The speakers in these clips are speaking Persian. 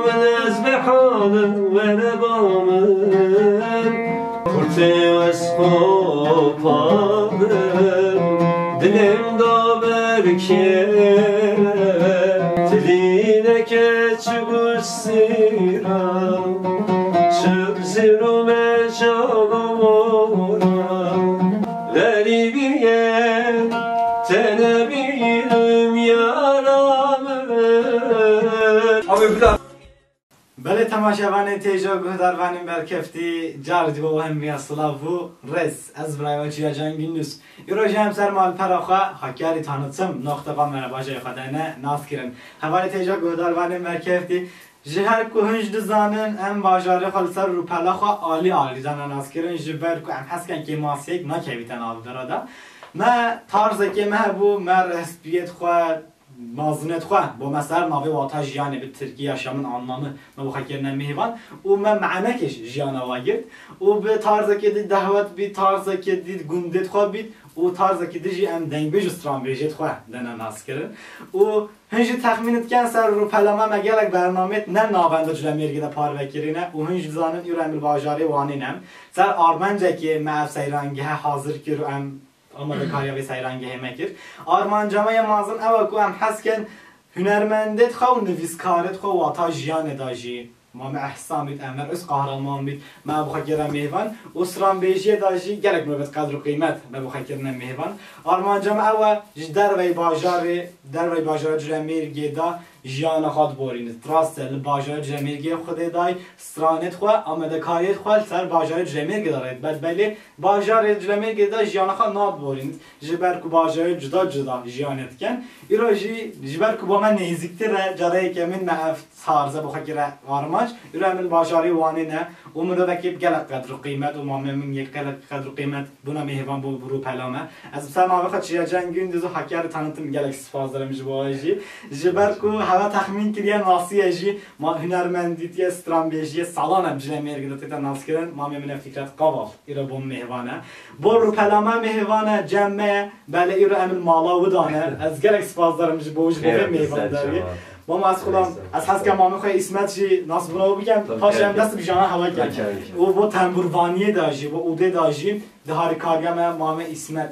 من از به حالم و نبامم پرته از خوابم دلم داور که تلینه که چگو سیرم چه زیرو مجاورم ولی بیه تنبیرم یارم بله تماشاوان تیجا گهداروانیم برکفتی جاردی با همی اصلاو رس از برای چیا جنگینوس ایروژی همسر مال پراخا حکیاری تانوتسم نقطه قامنا باشه خدانه ناس کرن حوالی تیجا گهداروانیم برکفتی جهر کو هنج دزانن ام باجاره خالصر رو پلاخا عالی زنان ناس کرن جبر کو ام حس کن که ماسیک نکویتن آب درادا ما طرز که محبوب مر حسبیت خود مازنت خواه با مثلا ناوی واتا جیانه به ترکیه شامن anlamı ما بخواه کرنه میهوان و ما معنکش جیانه واگرد و به طرز که دید دهوت بید طرز که دید گندت خواه بید و طرز که دیجی ام دنگ بیج استران بیجت خواه دنه ناس کرن و هنجی تخمینت کن سر رو پلامه مگلک برنامه نه نابنده جلمیر گده پار وکرینه و هنج زانن ایرو امل باجاری وانینم سر آرمنجه که معف سیرانگه حاضر که رو ام آماده کاریا سیرانگه همه کرد آرمانجامه مازن اول کو ام حس کن هنرمندت خو و نویسکارت خو واتا جیان داجی ما احسان بید امر اس قهرمان بید ما بخواه کرن میهوان اسران بیجی داجی گلک نوبت قدر و قیمت ما بخواه کرن میهوان آرمانجامه اول در وی باجار جرمیر گیدا جیان خود بورین تراست باجار جرمیر خود دای استرانت خو آماده کاریت خو سر باجار جرمیر دارد بعد بله باجار جرمیر گیدا جیان خود ناد بورین جبر کو باجار جدا جیانت کن ایروجی جبر کو با من نزدیکتر جایی که من معف سارزه بخواه کرن آرمانج ایرو من باجاری وانی نه و من رو بکی گلک قدر و قیمت و ما من یک گلک قدر و قیمت بنا میهوان برو پلامه از مثلا ما بخواد چیا جنگین دیزو حکیار تانتم گلک سپاس دارم جواجی جبر کو هوا تخمین کردن ناسیه جی ما هنرمندیتی استرامبیجی سالانم جلمیر گرفته تا ناس کردن ما من فکرت قوال ایرو بوم میهوانه برو پلامه میهوانه جمع بله ایرو امل مالا و دانه از گلک سپاس دارم جواجی میهوان داری ما از خودم از حس که ما میخوای اسمت چی ناس برو بگم پاشم دست بیجانه هوا کرد و با تنبوروانی داشی با اوده داشی دهاری کارگم ما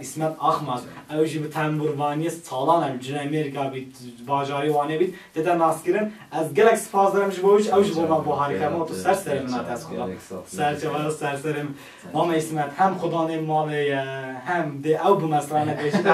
اسمت آخماز اوجی به تنبوروانی سالانم جنمیر گابید باجاری وانی بید دیدن ناس کردن از گلک سپاس دارم جوش اوجی با ما با هاری کردم تو سر سرم نات از خدا سر سرم ما اسمت هم خدا نماله هم ده او بمسرانه بچید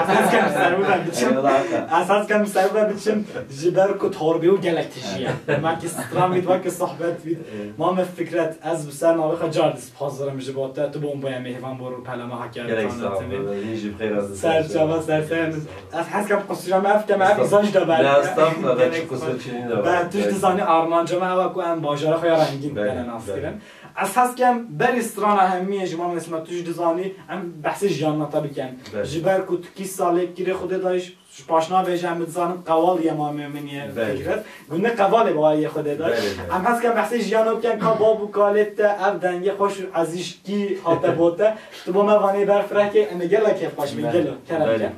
اساس کم سر بچم جبر کو تربیه و گلک تشیه ما که استرام بید و که صحبت بید ما فکرت از بسر ناوخه جاردس سپاس دارم جبات تو بومبای میهوان برو پلما حکیار تانتم سر جواب سرسن از حس کم قصیرم افکم افزاج دا بعد نه استام داره چه قصر چنین داره بعد توش دزانی آرمانجا ما اول کو ام باجاره خویا رنگین کنن ناس کردن از حس کم بر استران اهمیه جمع اسمت توش دزانی ام بحث جان طبیعی کن جبر کو کی ساله کی خود دایش پاشنا بهجم بزنم قوال یه ما منیه فکرت گونه قوال با یه خود داشت ام حس کم بحث جانو کن کباب و کالت اب دنگ خوش ازش کی هات بوده تو با ما وانی برفره که ام گلا کیف خوش میگلو کرم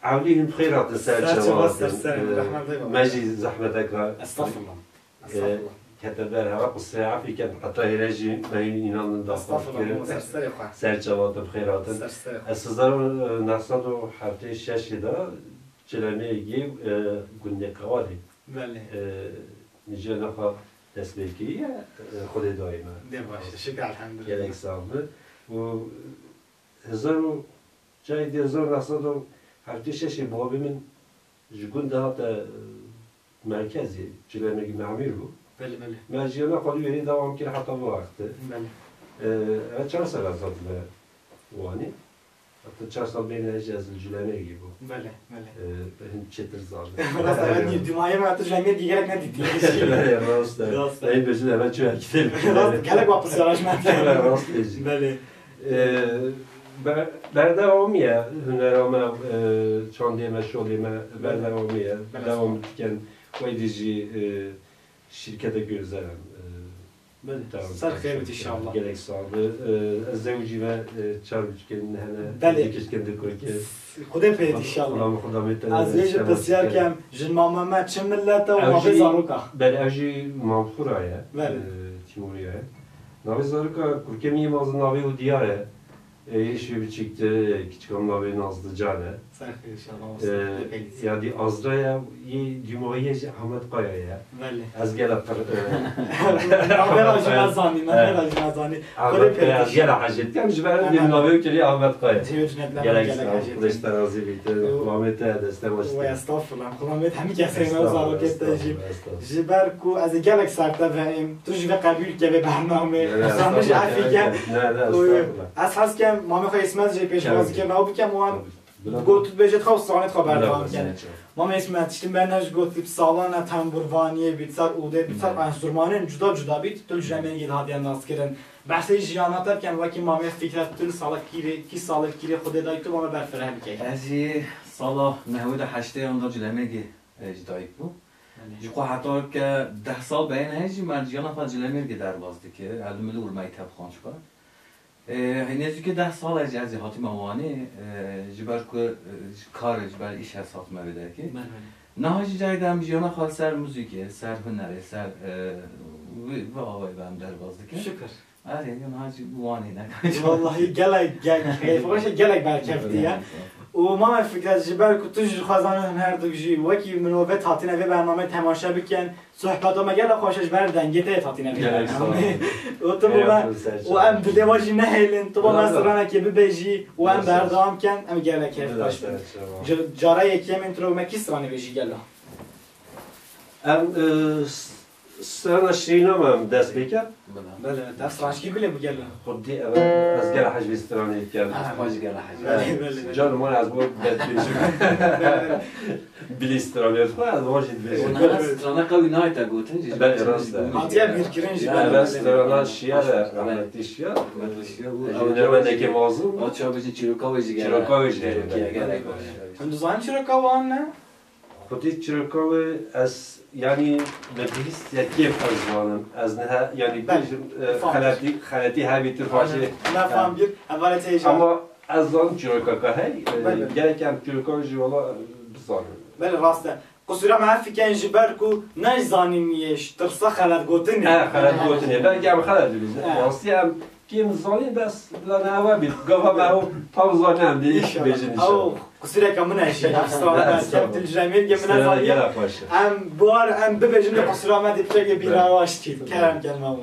عوليهم بخيرات السالشة ماجي زحمتك استغفر الله كتبها رق الساعة في كان قطعي رجي ما ينام الضغط سالشة بخيرات السزار نحصل حرتي الشاشة ده جلامي يجيب قلنا قوالي نجي نخا تسبيكية خذي دائما شكرا الحمد لله يليك سامة و هزارو جاي دي هزار نحصل حرتي الشاشة بابي من جقول ده هذا مركزي جلامي معميرو بله ما جينا قالوا يعني دوام كده حتى بوقت بله أنا 4 سنة صار واني حتى 4 سنة بين الجهاز الجلاني يجيبه بله هند شتر زال خلاص أنا دماغي ما تجمع ديجرك نديتي لا راست لا بجد ما شو أكيد كلك واپس راش ما راست بله بردوامیه هنرامه چاندیمه شغلیمه بردوامیه دوام کن ویدیجی شرکت گرزرم سر خيرت إن شاء الله. جالك صعب الزوجي ما تشارج كن هنا. بله. كيش كن دكتور كيس. خدا فيت إن شاء الله. خدا ميت. عزيز بسيار كم جن ماما ما تشملته وما في زاروكا. بله أجي مامخورة يا. بله. تيمورية. ناوي زاروكا كركمي مازن ناوي ودياره. ایشی بیچیکته کیچکم ناوی نازد جانه. سرخی انشالله. یادی آزرای یه دیمویی احمد قایه. بله. از گل پر. ناوی راجمزانی، ناوی راجمزانی. از گل حاجت کم جبران دیم ناوی کلی احمد قایه. گلک خودش ترازی بیت. خلامت دستماش. و استغفرالله. خلامت همی کسی نازارو کته جیب. جبر کو از گلک سرتا فهم. تو جبر قبول که به برنامه. سامش عفیکه. از حس که ما میخوای اسمت جای پیش بازی که ما بکم و هم گوتت بجت خواه سانت خواه بردوام کنه ما اسمت چتیم بینش گوتت سالانه تنبوروانیه بیت سر اوده بیت سر انسترومانین جدا جدا بیت تل جمعین گید هادیان ناز کرن بحثی جیانات کن وکی ما می فکرت تل سالک کیری کی سالک کیری خود دایی تو ما برفره بکی ازی سالا نهود هشته اندر جلمگی جدایی بود جوکو حتی که 10 سال بین هیچی مرجیان افاد جلمگی در بازده که علمه اول میتاب خانش کرد هنوزی که 10 سال از حاتی مامانی جبر که کار جبر ایش حساب می‌بوده که نهاجی جایدم بیانا خال سر موسیقی سر هنری سر و آوای بهم در بازده که شکر آره یا نهاجی بوانی نکنی والله گلک فقط گلک برکفتیه و ما فکر جبر که توش خزانه هر دوجی وکی منوبت هاتی نوی برنامه تماشا بکن صحبت ما گل خوشش بردن گیته هاتی نوی و تو و ام دوامجی نهیلن تو با مثلا که ببیجی و ام بردام کن ام گله کیف باش جاره یکی من تو مکی سرانه بیجی گلا ام سرنا شیرینم هم دست بکرد بله دست راشکی بله بگلا خودی از گل حج بیسترانی کرد ماج گله حج جان ما از بود بیسترانی است از واجد بیست اون قوی نایت گوته بله راست هاتیه بیرکرنجی بله استران شیعه رحمتی شیعه نرمنده که موضوع آچا بچه چیروکا بچه گله هم دوزان چرا کاوان نه خودی چرکاوی از یعنی بدیست یکی فرزانم از نه یعنی خلاتی همیت فاشه نفهم گیر اول تیجا اما از آن چرکا که هی گرکم چرکا جوالا بزانم بله راسته قصورا معرفی که اینجا برکو نجزانیمیش ترسا خلط گوتنه خلط گوتنه بلکه هم خلط بیزه راستی هم کیم زانی بس بلا نوا بید گفت ما تا زانی هم دیش بیشتر او قصورا که من ایشی افسانه کم تلجرمید که من زانی ام بار ام ببیجن قصورا ما دیپچه بیراواش چید کرم کلمه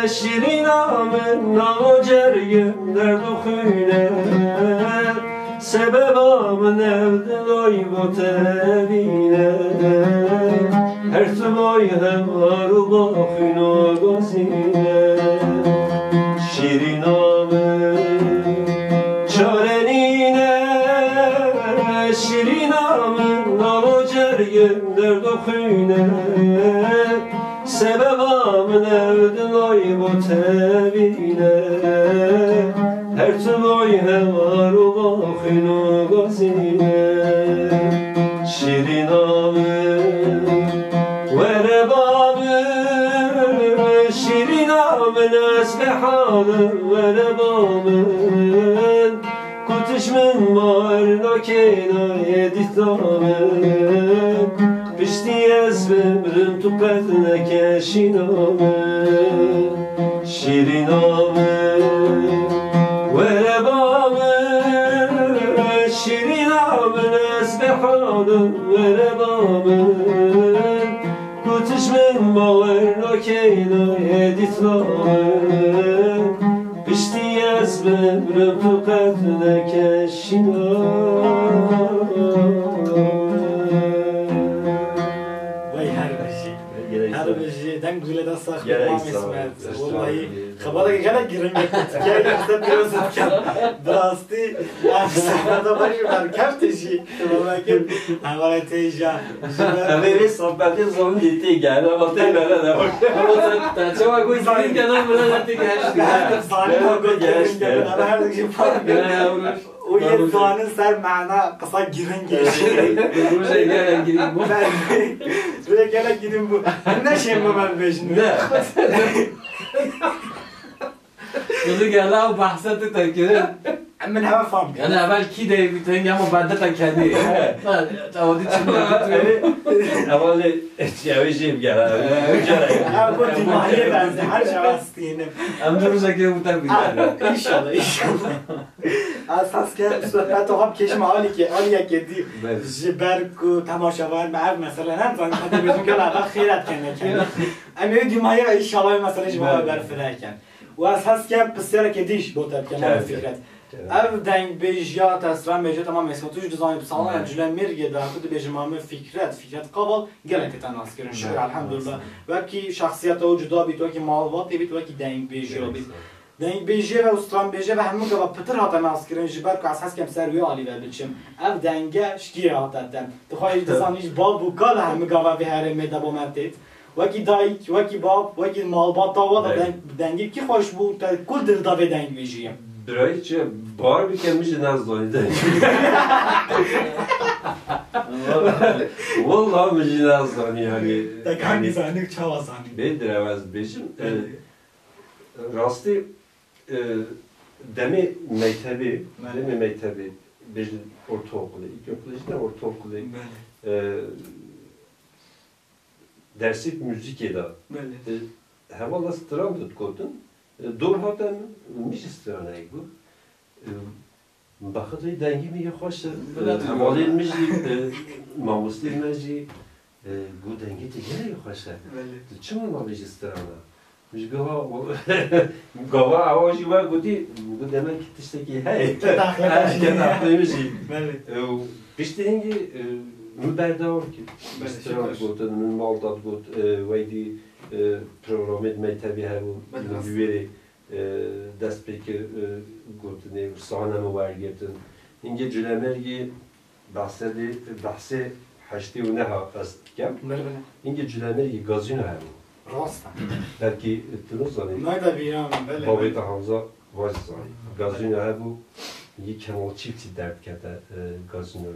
şirinamın nalo cergim derdu khuyne sebebamın evde loy botevine her tuloy hem arula khuyno gozine şirinamın çarenine şirinamın nalo cergim derdu khuyne sebebamın evde loy botevine her tuloy hem arula khuyno gozine şirinamın verebamın şirinamın esbehanın verebamın kutuşmun marna kena edittamın pişti ezbemrın tupetne keşinamın şirinamın verebamın şirinamın esbehanın verebamın kutuşmun marna kena edittamın pişti ezbemrın tupetne keşinamın den güle de saklı İmam İsmet. Vallahi kabada gene girin Türkiye'ye de biraz etken. Drasti Amsterdam'da başlar kafteşi. Vallahi havale teja. Ve sohbetin sonu gitti gel ama tekrar da bak. Ama çava koy girin kadar böyle zaten geçti. Zalim oldu geçti. Ama her şey fark. O yer doğanın ser mana kısa girin geçti. Buraya gelen girin bu. Buraya gelen girin bu. Ne şey mi ben beşinde? Ne? Kızı geldi abi bahsetti tekeri. من هوا فهم يعني اول کی دی میتونیم یا مبدل کنی تعودی چی میگی اولی چیویشیم گرا ya bu dimağıya benzi her şey aslıyım. امروزه که بودم بیدار İnşallah. Asas ki sohbet oğam keşim aliye kedi. Jiberku tamaşavar meğer mesela hem zannet bizim kadar da xeyret kendine. Ama dimağıya inşallah mesela jibara berfirken. و اساس که بسیار کدیش بوده که ما فکرت. اول دنگ بیجیات اسران بیجیات تمام اسمتوش دزانی بسالان جلن میرگه در خود بیجمام فکرت قابل گلت تناس کردن شکر الحمدلله و کی شخصیت او جدا بیت و کی مالوات بیت و کی دنگ بیجیا بیت دنگ بیجیا و استران بیجیا و همون که با پتر هات تناس کردن جبر که اساس کم سروی عالی و بچم اول دنگه شکی هات دادم تو خواهی دزانیش باب و کال همه گاوا به هر میدا با مرتید وکی دایک وکی باب وکی مالبات داوا دنگی کی خوش بود کل دل دا به دنگ بیجیم برای چه بار بیکن میشه نزدانی دنگ والله میشه نزدانی yani دکانی زنی چوا زنی بیدر عوض بیشم راستی demi mektebi bir ortaokulu, ilkokulu işte ortaokulu dersi müzik eda. Hevala stran tutkotun. Dor hatem miş stranay bu. Bakıtı dengi mi hoş. Hevala miş mamusli meji bu dengi tigene hoş. Çım mamış strana. Miş gava avaji var gudi bu demek ki işte ki hey. Kenaflıymış. Pişti hengi müberdar ki. Stran gotun maldat got vaydi programmet mektebi hevu büyeri dest peki gotun sahne mi var gittin. İnge cülemergi bahsi haşti u neha astkem. İnge cülemergi gazino hevu. Rasta. Belki tınız zani. Nayda biyam. Babet Hamza var zani. Gazino hevu iyi kemal çifti dert kete gazinoyu.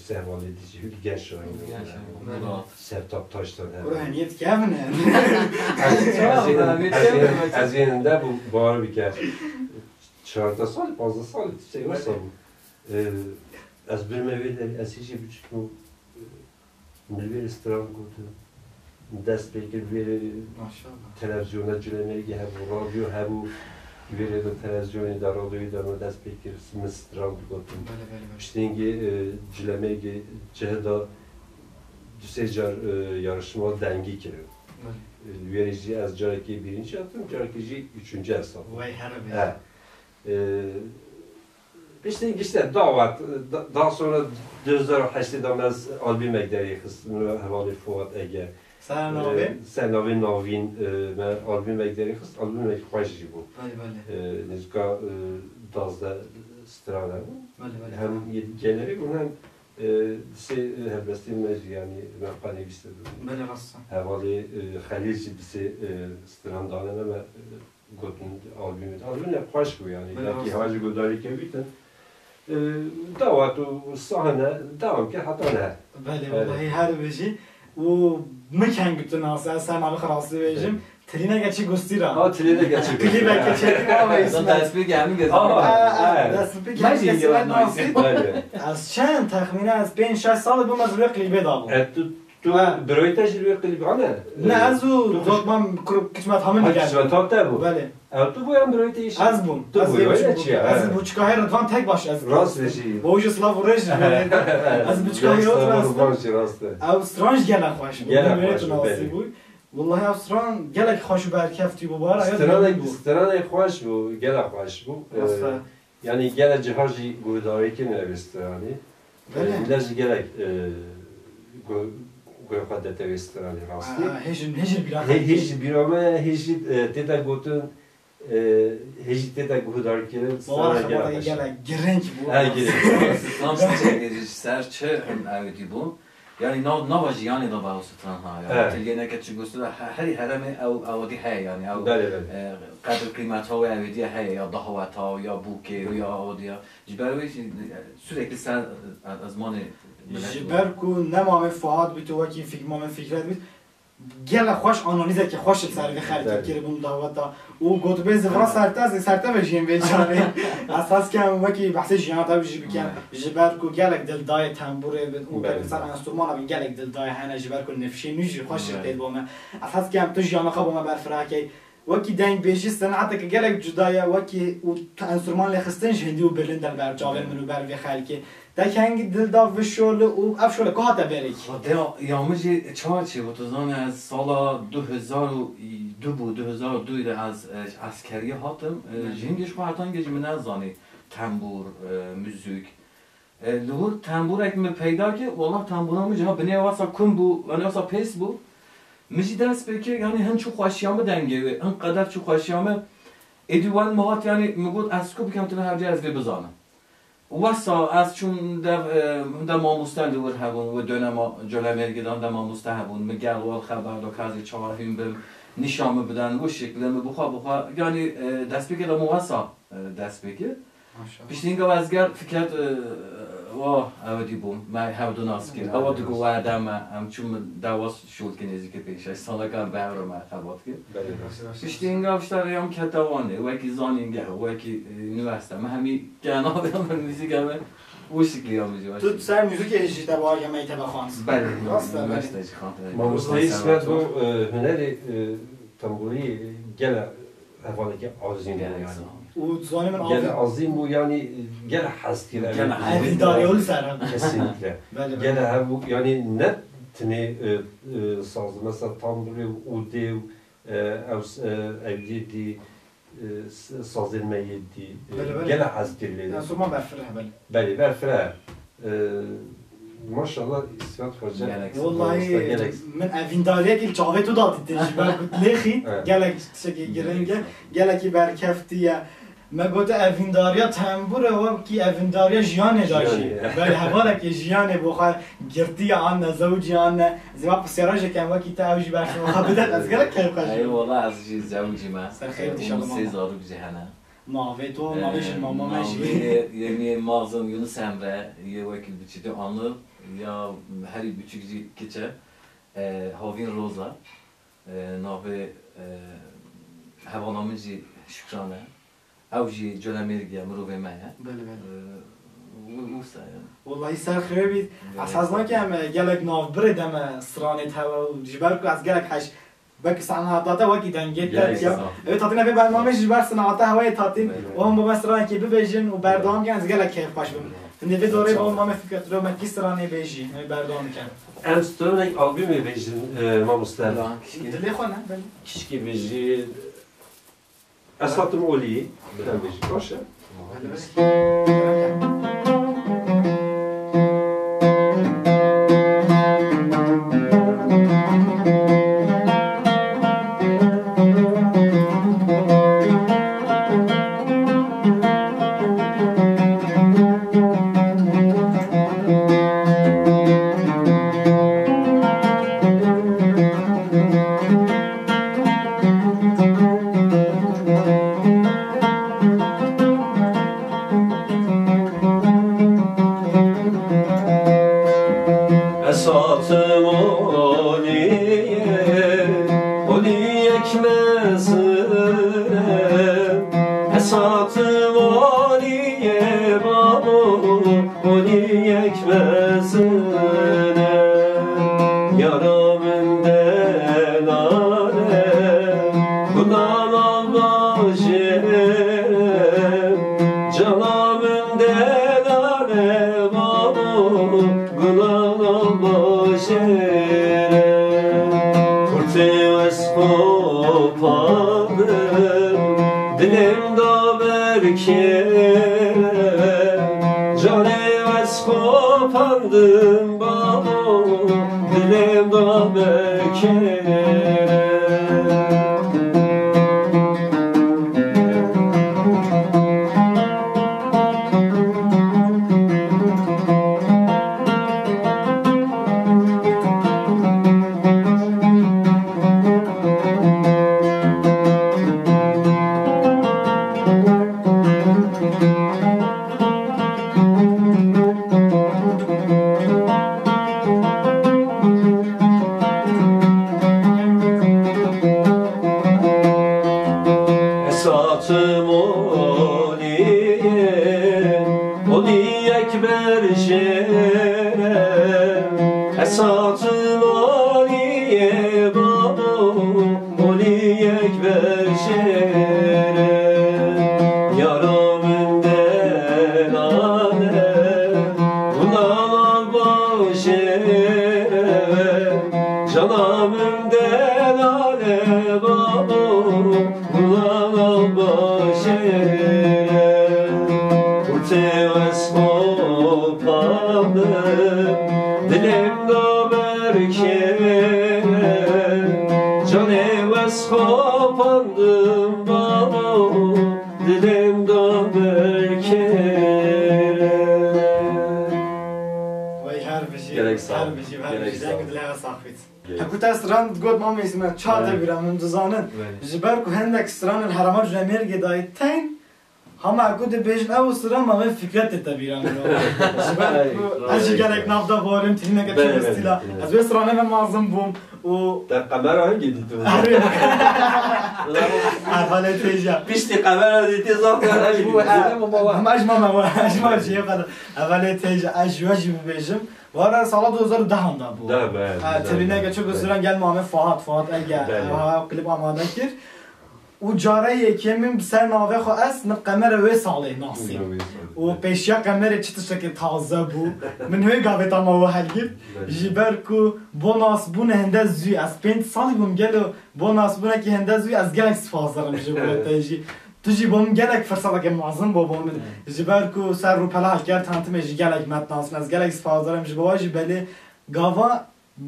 Sehval edici hül genç oyunu. Sertap Taş'tan hemen. Buraya niyet kemine. Az yeninde bu bağır bir kez. 4 sal, 5 sal, şey olsa bu. Az bir meveli, az hiç buçuk mu milver istirahat kurdu. Dest bekir bir televizyona cülemeri hebu, radyo hebu. Veri televizyonu daralıyor da dest bekir smistran kurdu. İşte cülemeri cehda düsecar yarışma dengi kiriyor. Lüyerici az caraki birinci yaptım, carakici üçüncü hesap. Vay harbi. Evet. İşte davet, daha sonra 2008'de biz albüm ekleri kısmını havale Fuat Ege. Sen abi? Sen Navin, ben albüm ekleri kısmı, albüm ekleri hoşçı bu. Bale. Nizka dazda strana. Bale. Hem geleri hem هەبەستی مەژیانی مەقانی بیستە بله ڕاستە هەواڵی خەلیجی بسێ ستراندانە نەمە گوتن ئالبومێت ئالبومێ خۆش بوو یانی لەکی هەواژی گۆداریکە بیتن داوات و ساهەنە داوام کرد حتا نە بله والله هەر بێژی و مکەن گوتن ئاسا سەماڵ خڕاستی بێژم ترینە گەچی گوستیرە ترینە گەچی کلیبەکە چێتی دەستپێکی هەموو از چند تخمینە از 5-6 ساڵ بوومە زوێ کلیبێ دابوو تو برۆی تەژروێ کلیبانە نه از و زۆرمان کچمەت هەمن تا بوو بله تو بۆیان برۆی تیش از بووم از بچکای ڕدوان تێک باش از ڕاستێکی بۆژە سلااف و ڕێژ از بچکای ئەو سترانج گەلە خۆش بوو والله ئەوستران گەلێک خۆش و بەرکەفتی بوو بارە سترانێک خۆش بوو گەلە خۆش بوو یعنی گەلە جیهاژی گوهداریکی نوێسترانی لەژی گەلێک گوێخوا دەتەوێت سترانی ڕاستی هیچ بیرۆمە هیچی تێدا گوتن هیچ تێدا گوهدارکردن گەلێک گرنگ بوو سەر چ ئاوێتی بوو يعني نوع جياني ضبع وستران هاي تلقينا كتشي قصة هري هرمي أو دي هاي يعني أو قدر كلمات هو يعني دي هاي يا ضهوات هاو يا بوكي يا أوديا جبرويش سوري سال أزماني جبركو نما فؤاد بيتو وكي فيك ما من فكرة بيت گله خوش آنالیزه که خوش سر به خرید که بون دعوتا او گفت به زفرا سرتا بشیم بیچاره اساس که وکی بحث جیانتا بجی بکن جبر کو گلک دل دای تنبوره اون که مثلا انسترومان ابن گلک دل دای هنه جبر کو نفشی نوجی خوش دل بومه اساس که تو جیانا خو بومه برفرا کی وکی دنگ بیجی صنعت که گلک جدایا وکی او انسترومان لخستن هندی و برلین در بر جاول منو بر به خلکی دکنگ دل دا و شغل او افشول که هات بریک. یا مجی چهارچی و تو زن از سال 2002 بود 2002 از عسکری هاتم جنگش خواهد هنگش من از زنی تنبور موزیک لور تنبور اگه من پیدا که والله تنبورام جها بنی واسه کم بو و نه واسه پیس بو مجی دست بکه یعنی هن چو خوشیامه دنگه هن قدر چو خوشیامه ادوان مهات یعنی میگود از کو بکم تو هر جای از وی بزنم واسه از چون در ما مستندور هبون و دنم جلمرگدان در ما مستهبون مگل و خبر دو کازی چهارم بیم نشام بدن و شکل بخوا یعنی دست بگیر دم واسه دست بگیر بیشتر وزگر فکرت و اودی بوم ما هم دو ناس کرد اول تو گواه دم هم چون دواس شول کنیزی که پیش سال کار بهره ما خبرت کرد بیشتر بیشتریم کتوانه و کی زانینگه و کی نوسته ما همی جناب هم موزیک هم و شکلی هم میشه تو سر موزیک هیچی تبع یا میت بخوانس بله راست ما مستعد و هنری تنبوری گل حوالی که عظیمه یعنی و زانی من گل عظیم بود یعنی گل حس کرده گل داریول سرم kesinlikle gene hem bu yani net tine saz mesela tamburi udev evliydi sazın meydi gene hazdirledi. Enstrüman berfire beli berfire maşallah İsmet Hoca vallahi من evindariye gel çavet o da tecrübe lexi gelek şeki girenge geleki berkeftiye مگوت اوینداریا تنبوره و کی اوینداریا جیانه داشتی ولی حواله که جیانه بخواه گرتی آن زوجی آن زما پسراج کم و کی تاوجی باشه و بدت از گله کی خوش ای والله از زوجی ما سر خیر ان شاء الله 3000 جهنه ناوی تو ناویش ماما ماشی یعنی مازم یونس امره یه وکی بچیده آنو یا هری بچیگی کیچه هاوین روزا ناوی هوانامجی شکرانه اوجی جلمرگی مروه مایه بله وسا والله سر خیر بید اساسا که هم گلک ناو بردم سرانت هوا و جبر کو از گلک هش بک صنعاتا وکی دنگت یا تاتینا به برنامه جبر صنعاتا هوای تاتین و هم با سران که ببیجن و بردام که از گلک کیف باش نوی دوره با ما فکر رو مکی سرانه بیجی بردام کن ام ستون یک آلبومی بیجین ما مستعد دلی خونه کشکی بیجی اساتم اولی بیجی باشه چهار بیرم من دوزانن جبر که هندک سران الحرمات جمیر گدای تین همه اکود بیشن او سران ما فکرت تبیرم جبر از جگرک نفتا بارم تینه که چه استیلا از به سرانه من معظم بوم و در قمر هم گیدی تو اول تیجا پیشتی قمر دیدی زاد هم اجماع چیه قدر اول تیجا اجواجی بیشم وارد سال 2010 دا بود. ترینه که چه گذران گل مامه فهد اگر کلیپ آماده کرد و جاره یکی من بسر ناوه خو است نقمر وی ساله ناسی و پیشیا قمر چطور که تازه بود من هوی گاوه تا ما و هلگیر جبر کو بوناس بونه هنده زوی از 5 سالی بوم گلو بوناس بونه که هنده زوی از گلک سفازدارم جبر تیجی تو جی بوم گلک فرصت که معظم بابام جبر کو سر رو پلا هلگر تانتم جی گلک متناس از گلک سفازدارم جبر بله گاوا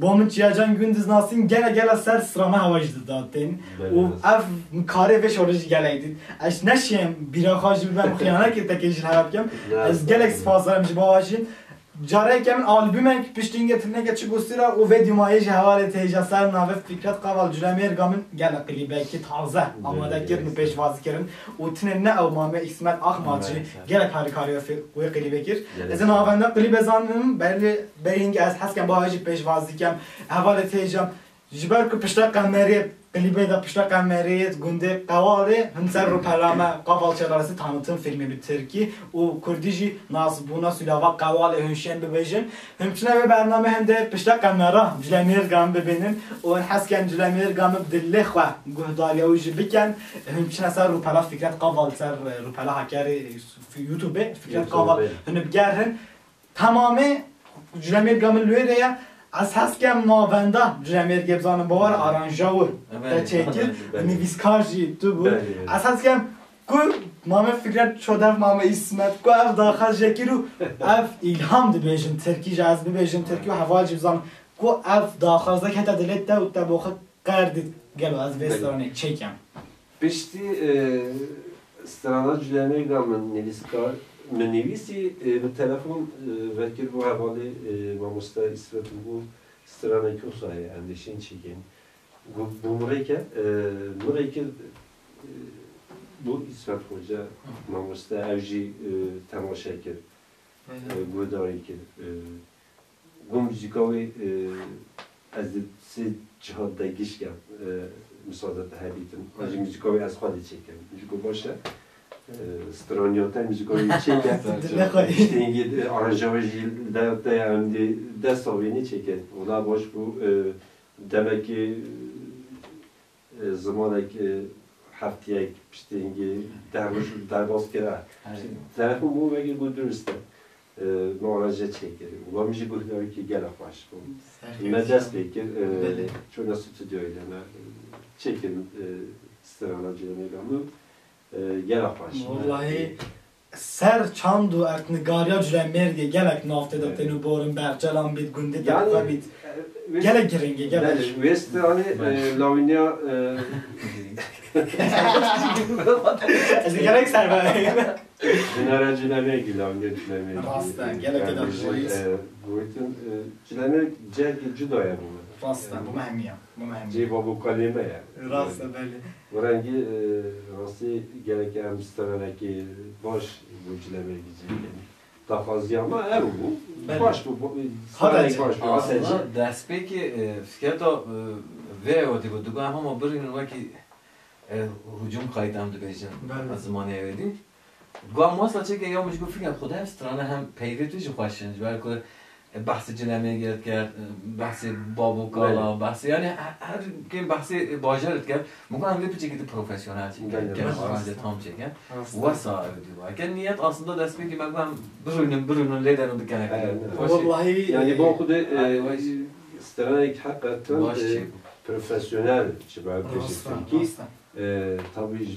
بوم چیاجان gündüz nasin gele ser sırana havacı dağıttın. O ev kare ve şoraj geleydi. Aş neşem bir ağacı ben xiyana ki tekejin harapkem. Az gelek spazarım jibavajin. Jare kemin albümek piştin getirne geçi göstera o video mayej havale teja ser nave fikret qaval julamer gamın gel klibeki taze amada kirin peşvazı kirin. O tinen ne avmame İsmet Ahmadcı gelek harikariya ve klibekir. Ezen avanda klibe zanım belli beying az hasken bahacı peşvazı kem havale tejam جبر که پشت قمریت قلیبه دا پشت قمریت گنده قواله هنسر رو پلامه قوال چلارسی tanıtım filmi bir Türkiye o Kurdiji nasbuna sülava qavalı hünşen bebejin hümçüne ve bername hem de pişta kamera Cülemir gam bebenin o hasken Cülemir gam bdille xwa guhdaliya u jibiken hümçüne ser rupala fikret qaval ser rupala hakeri YouTube fikret qaval hünüp gerhin tamamı Cülemir gamın lüereye اساس که ماونده جمعیت گبزان باور آرانجاور تا چکر نویسکارجی تو بود اساس که کو مامه فکرت شده مامه اسمت کو اف داخل جکی رو اف ilham دی بیشن ترکی جذبه بیشن ترکی و هوا جبزان کو اف داخل زد که تا دلت تا و تا بخت قردید گلو از وسترانه چکم Pişti strana cülemeye gamın neliskar Menivisi bu telefon vekil bu havale mamusta İsveç bu strana kusaya endişin çeken bu mureke bu İsveç hoca mamusta evci temaşakir bu darikir bu müzikavi az se cihadda gişken müsaade habitim az müzikavi az xadı çeken müziko başa Stranyoten müzikoyu çeker. İşte İngiliz aranjörü de yani destavini çeker. O da boş bu demek ki zamanaki haftaya işte İngiliz derbas kera. Telefon bu ve bu dürüstte. Norveççe çeker. O müzik okuyor ki gel baş. Medres bekir. Çoğuna stüdyoyla çeker stranacılığını gamı. والله سر چند و ارتنگاریا جلمرگی گلک نافته داتنو بارم برجلان بید گنده دقیقه بید گلک گرنگی گلک وسترانی لاوینیا از گلک سر برای Dinara Cülemergi laviniya Cülemergi Rastan gelek eder boyuz Boyutun Cülemergi cerki cüdaya bunu Rastan bu mehmiye bu mehmiye Ciba bu kalime ya Rastan belli Bu rengi rasti gereken müstemeleki baş bu Cülemergici daha fazla ama ev bu baş bu Hadi baş bu aslında ders peki fiyata ve o diyor dugan ama birinin vaki hücum kayıtam dibejin zamanı evdi Gam masla çeke ya mecbur fikir خدا hem strana hem peyvetici خوشنج belki bahsi cilemeye gerek bahsi babu kala bahsi yani her kim bahsi bacaret gel mukan bir çekti profesyonel çeken genelde tam çeken vasa diyor ki niyet aslında destek ki ben birinin lider olduk yani vallahi yani bu okudu strana hakikaten profesyonel çiba ki tabii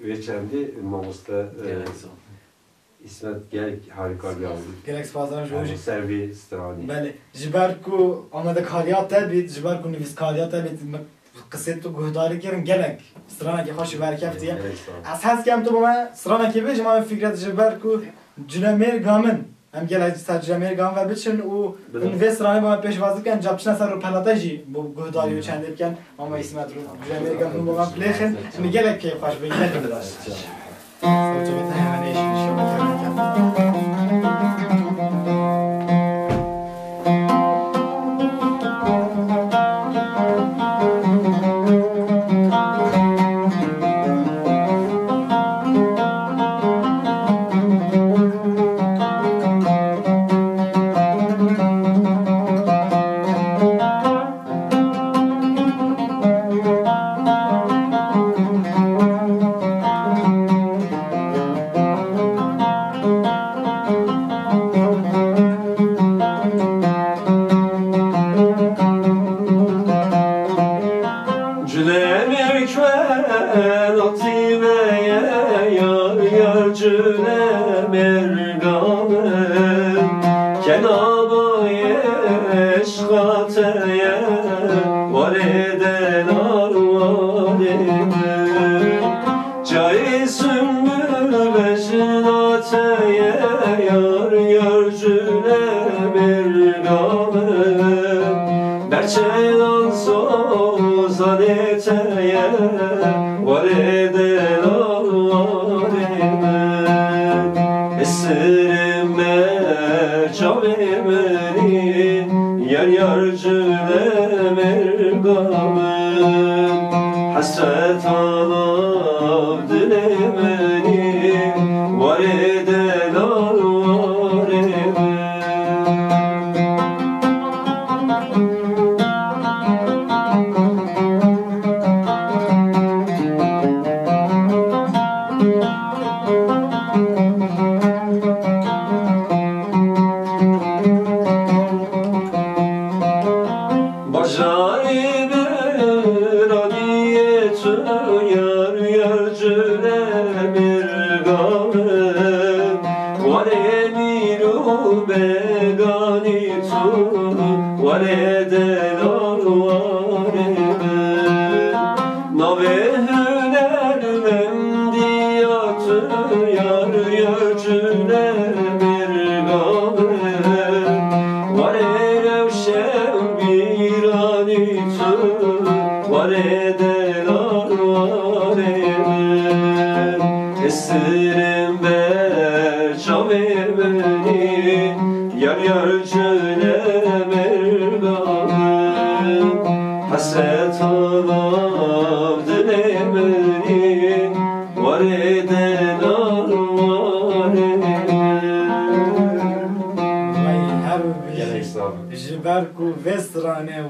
geçendi mamusta İsmet gerek harika bir aldı. Gerek spazan joji. Servi strani. Bale. Jibarku amada kaliyat tabit, jibarku nefis kaliyat tabit. Kıset tu guhdari kirin gerek. Strana ki hoş berkeftiye. Asas kem tu bana strana ki bej ma fikret jibarku Cülemir gamın. Hem gerek Cülemir gam ve biçin o nefis strani bana peşvazlıken capçına sarı pelataji bu guhdari uçandırken ama İsmet Cülemir gamın bana plechen. Şimdi gerek ki hoş bekledim biraz. Sonuçta hemen eşin şöyle Yar yar cülemir حسرت آلاب دل منی وارد دلار وارد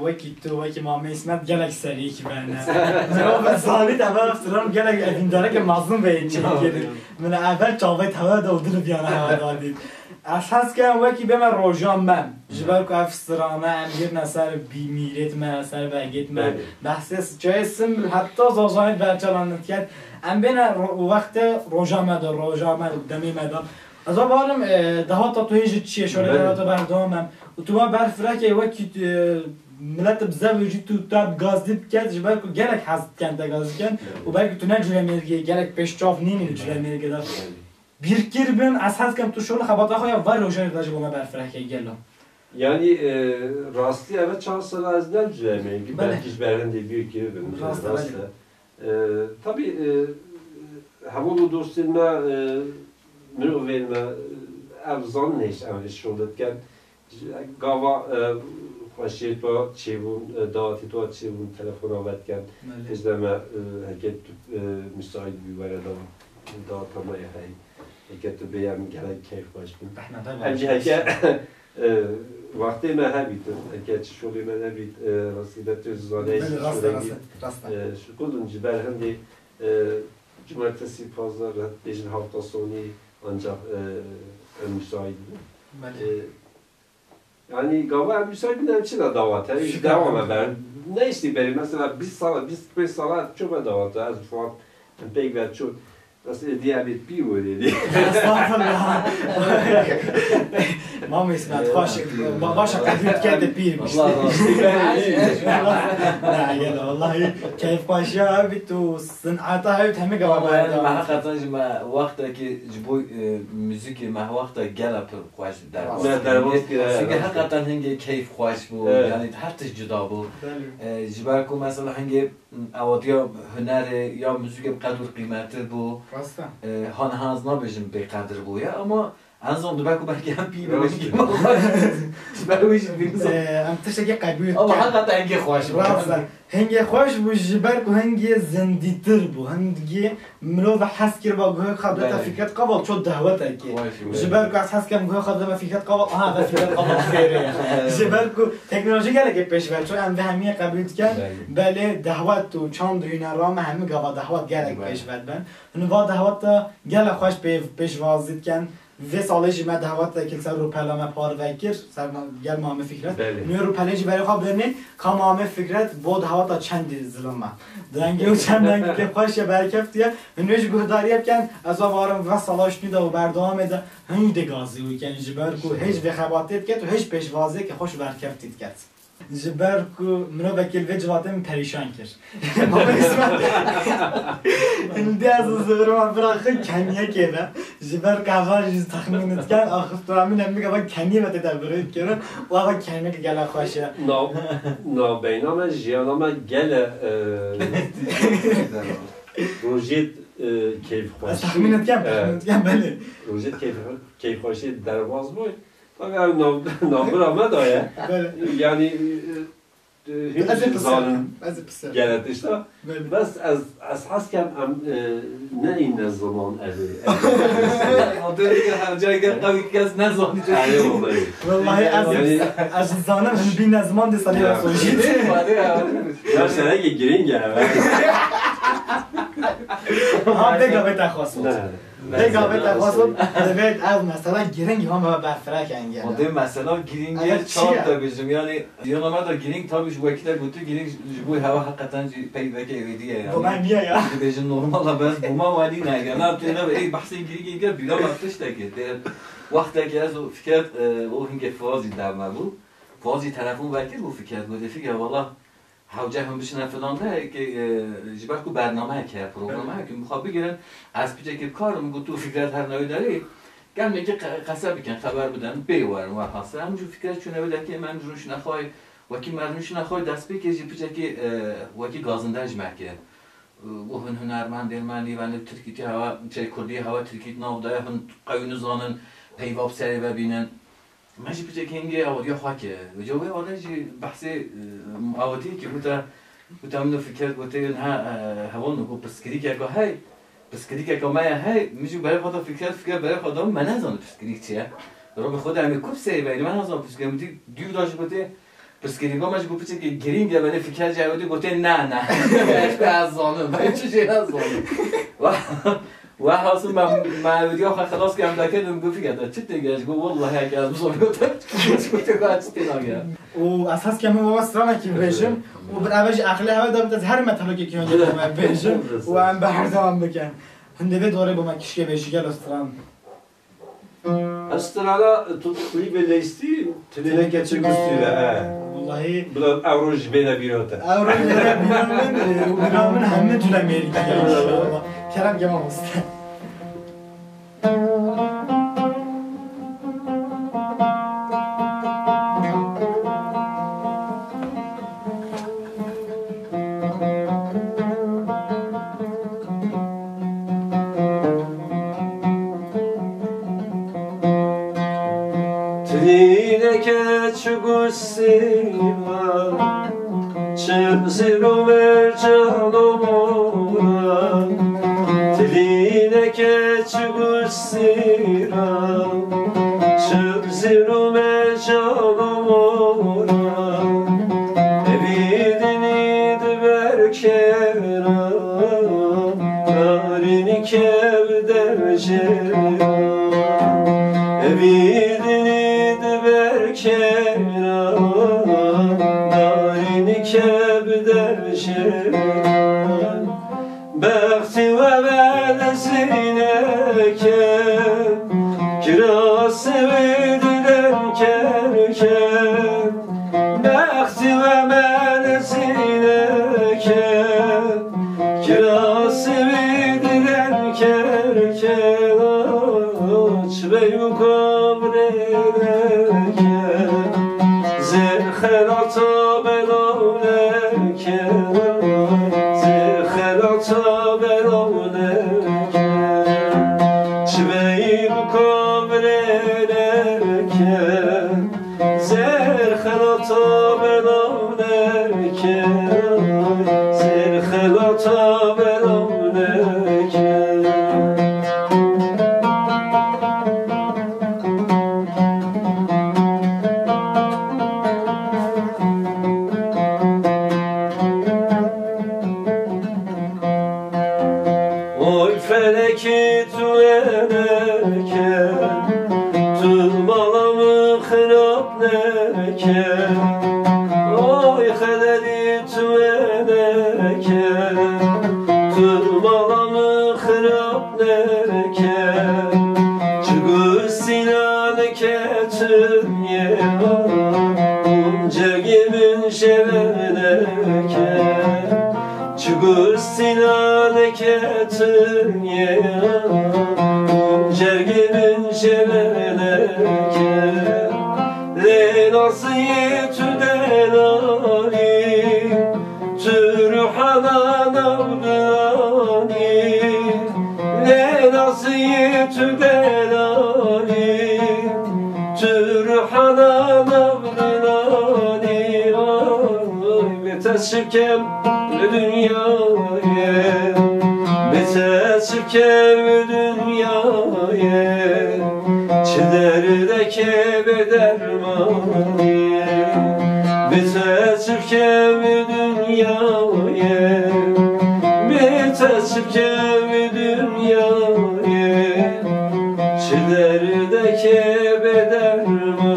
وکی تو وکی ما میسمت گلک سری کی بنه جواب سالی تبع افترام گلک این داره که مظلوم به این چیزی من اول چاوی تبع دودل بیانه هوا دادید اساس که وکی به من روزان من جبر کو افترامه امیر نصر بیمیرت من اثر بگیت من بحث جای سم حتی زازاید برچلانت کرد ام بین وقت روزان مدار روزان دمی مدار از آوارم ده تا تو هیچ چیه شده ده تا بردامم و تو ما برفره که وکی ملت بزن وجود تو تاب گاز دید کرد جبر کو گلک حذف کنده گاز کن و برای تو نجوری میگی گلک پیشچاف نینی نجوری میگی دار بیرکیر بین اساس کم تو شغل خبات آخویا وار روشن داشت با ما برفره که گلم yani rastı evet çansın azdan düzemeyin ki belki işbirliğinde büyük gibi rastı. Tabii havolu dostlarına mürüvverme evzan neş evliş şoldetken gava خوشید با چیون داتی تو چیون تلفن آوردن ازدم هرگز مساعد بیواره داتا ما یه هرگز تو بیم گله کیف باش بیم. همچنین هرگز وقتی من هبید هرگز شغلی من هبید راستی تو زانه شکلون جبر هندی cumartesi pazar beşin hafta sonu ancak müsait bu. Yani galiba müsait bir için de davet ediyor. Devam eder. Ne işte benim mesela biz 5 saat çok davet az falan pek ve çok nasıl diyabet piyo dedi. Estağfurullah. Mama İsmet hoşik. Başa kabul kendi piymiş. Allah Allah. Ya vallahi keyif başa bitu sanata hayat hem galiba. ما حقیقتا جما وقت که جبوی موزیک ما وقت گلا پر خوش در باز که حقیقتا هنگی کیف خوش بود یعنی هر تش جدا بود جبر کو مثلا هنگی اوادیا هنر یا موزیک بقدر قیمتی بود هان هاز نباشیم به قدر بود اما انزام دو بکو برگی هم پی بگیم برویش بینیم ام تشکی قبول اما حقیقتا هنگی خوش بود هنگی خوش بود جبر کو هنگی زندیتر بود هنگی ملو و حس کر با گوه خبرت فکرت قبل چود دعوت اکی جبر کو حس کم گوه خبرت فکرت قبل آها فکرت قبل خیره جبر کو تکنولوژی گله که پیش برد چون ام به همیه قبول کرد بله دعوت و چند روی نرام همه گوا دعوت گله پیش برد بن نوا دعوت گله خوش پیش وازید کن و سالش ما دعوت کل سر رو پلام پار وکر سر گل مام فکرت می رو پلنج برای خواب درنی کام مام فکرت بود دعوت چند ظلمه دنگی و چند دنگی که خوش برکفتیه نوش گهداری کن از آوارم و سالش نیده و بردام ده هنی دگازی و کن جبر کو هیچ بخواتید که تو هیچ پیشوازی که خوش برکفتید کرد جبر کو منو وکیل و جواتم پریشان کرد مام اسمت اندی از زورم براخه کنیه کده جبر کاواج تخمینت کن آخر تو همین میگه با کنیه بده درباره کردن و آقا کنیه که گله خوشه نه بینام جیانام گله روزیت کیف خوش تخمینت کن بله روزیت کیف خوشی درواز بود tabii abi nabır ama da ya yani هیچ زانم گرد اشتا بس از حس کم نه این زمان مدل که هر جایی که قوی کس نزانی والله از زانم هم بین نزمان دستانی رسولی یا سنه که گرینگ هم بگا به تخواست بگا به تخواست دوید از مثلا گرینگ هم برفرک انگل مده مثلا گرینگ چهار تا بیشم یعنی دیگه ما تا گرینگ تا بیش وقتی تا گویی گرینگ جبوی هوا حقیقتا پیدا که ایدیه با من میای یا بیشم نرمال بس بوما ولی نه یا نه تو نه ای بحث گرینگ که بیرون وقتش تکه وقتی که از فکر او هنگ فازی دام بود فازی طرفون وقتی بود فکر بود فکر والله حوجه هم بشنن فلان ده که جبر کو برنامه که پروگرامه که میخواد بگیرن از پیچه که کارم گفت تو فکرت هر نوعی داری گل میگه قصه بکن خبر بدن بیوارن و حاصل همونجور فکرت چونه بده که من جونش نخوای وکی مرنوش نخوای دست بکش پیچه که وکی گازنده جمعه و هن هنرمند المانی و ترکیتی هوا چه کردی هوا ترکیت ناوده هن قوی نزانن پیواب سری ببینن ماشي بيجي كينجي أو ديو خاكه وجوه ولا شيء بحثي أودي كي بوتا منو فكرة بوتا إنها هون نقول بسكريك يا هاي بسكريك يا كمايا هاي مش برای خدا فكرة برای خدا من نزانم بسكريك چیه رو به خود همین کوب سری باید من نزانم بسكريك مدی دیو داشت بوده بسكريك ماش گفت که گرینگ ولی فکر جوادی بوده نه اش از زانم من چه نزانم و حاصل ما ویدیو خلاص کردم دکتر میگفت که چه دیگه گفت والله هیچ از بزرگتر گفت که چه دیگه و اساس که ما واسطرانه که بهشم و برایش عقلی هوا دارم از هر مطلبی که اونجا ما بهشم و هم به هر زمان بکن هنده به دوره با ما کشی بهشی گل استران استرالا تو کلیب لیستی تنینه که چه گستیره والله بلاد اوروج بین بیروته اوروج بین بیرامن همه طول میری کرم که ما هست تنینه که چه گستیره چه زیرو مرجانم تلینه که چه گستیرم چه زیرو مرجانم نبیدنی دبرکرم نارینی که بدر جرم نبیدنی دبرکرم نارینی که بدر جرم بختی و بعد سینه که کراس بدلم کرکم بختی و بعد سینه که کراس بدلم کرکم چه بیو کامره زر خلاتا بلونه که زر خلاتا بلونه که چه بیو کامره که زر خلاتا بلونه که زر خلاتا بلونه که feleki tueneke Tulmalamı xırab neke Oy xedeli tueneke Tulmalamı xırab neke Çıgı sinaneke tünye Unca gimin şeveneke Çıgı sinaneke tünye Cerginin şeveneke Leylası yetüden ali Türhanan avdani Leylası yetüden ali Türhanan avdani Bitesirken dünyaya Bitesirken dünyaya Çiderdeki bedermaniye Bitesirken dünyaya Bitesirken dünyaya Çiderdeki bedermaniye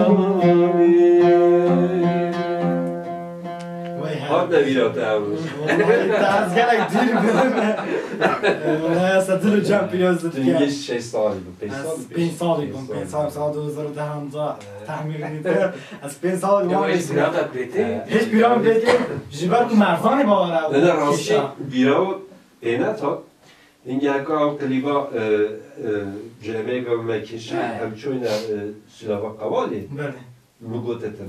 Orada bir otağımız. Az gerek değil mi? Oraya satır hocam biliyorsun. Dün şey sağlıydı. Ben sağlıydım. Ben sağlıydım. Daha tahmin ediyorum. Ben sağlıydım. Hiç bir adam beti. Hiç bir adam beti. Jibar ku merzani bağır. Ne de rastı bira ena ta. İngilizce av kliba cemege ve mekişi hem çoğuna sülava kavali. Böyle. Mugotete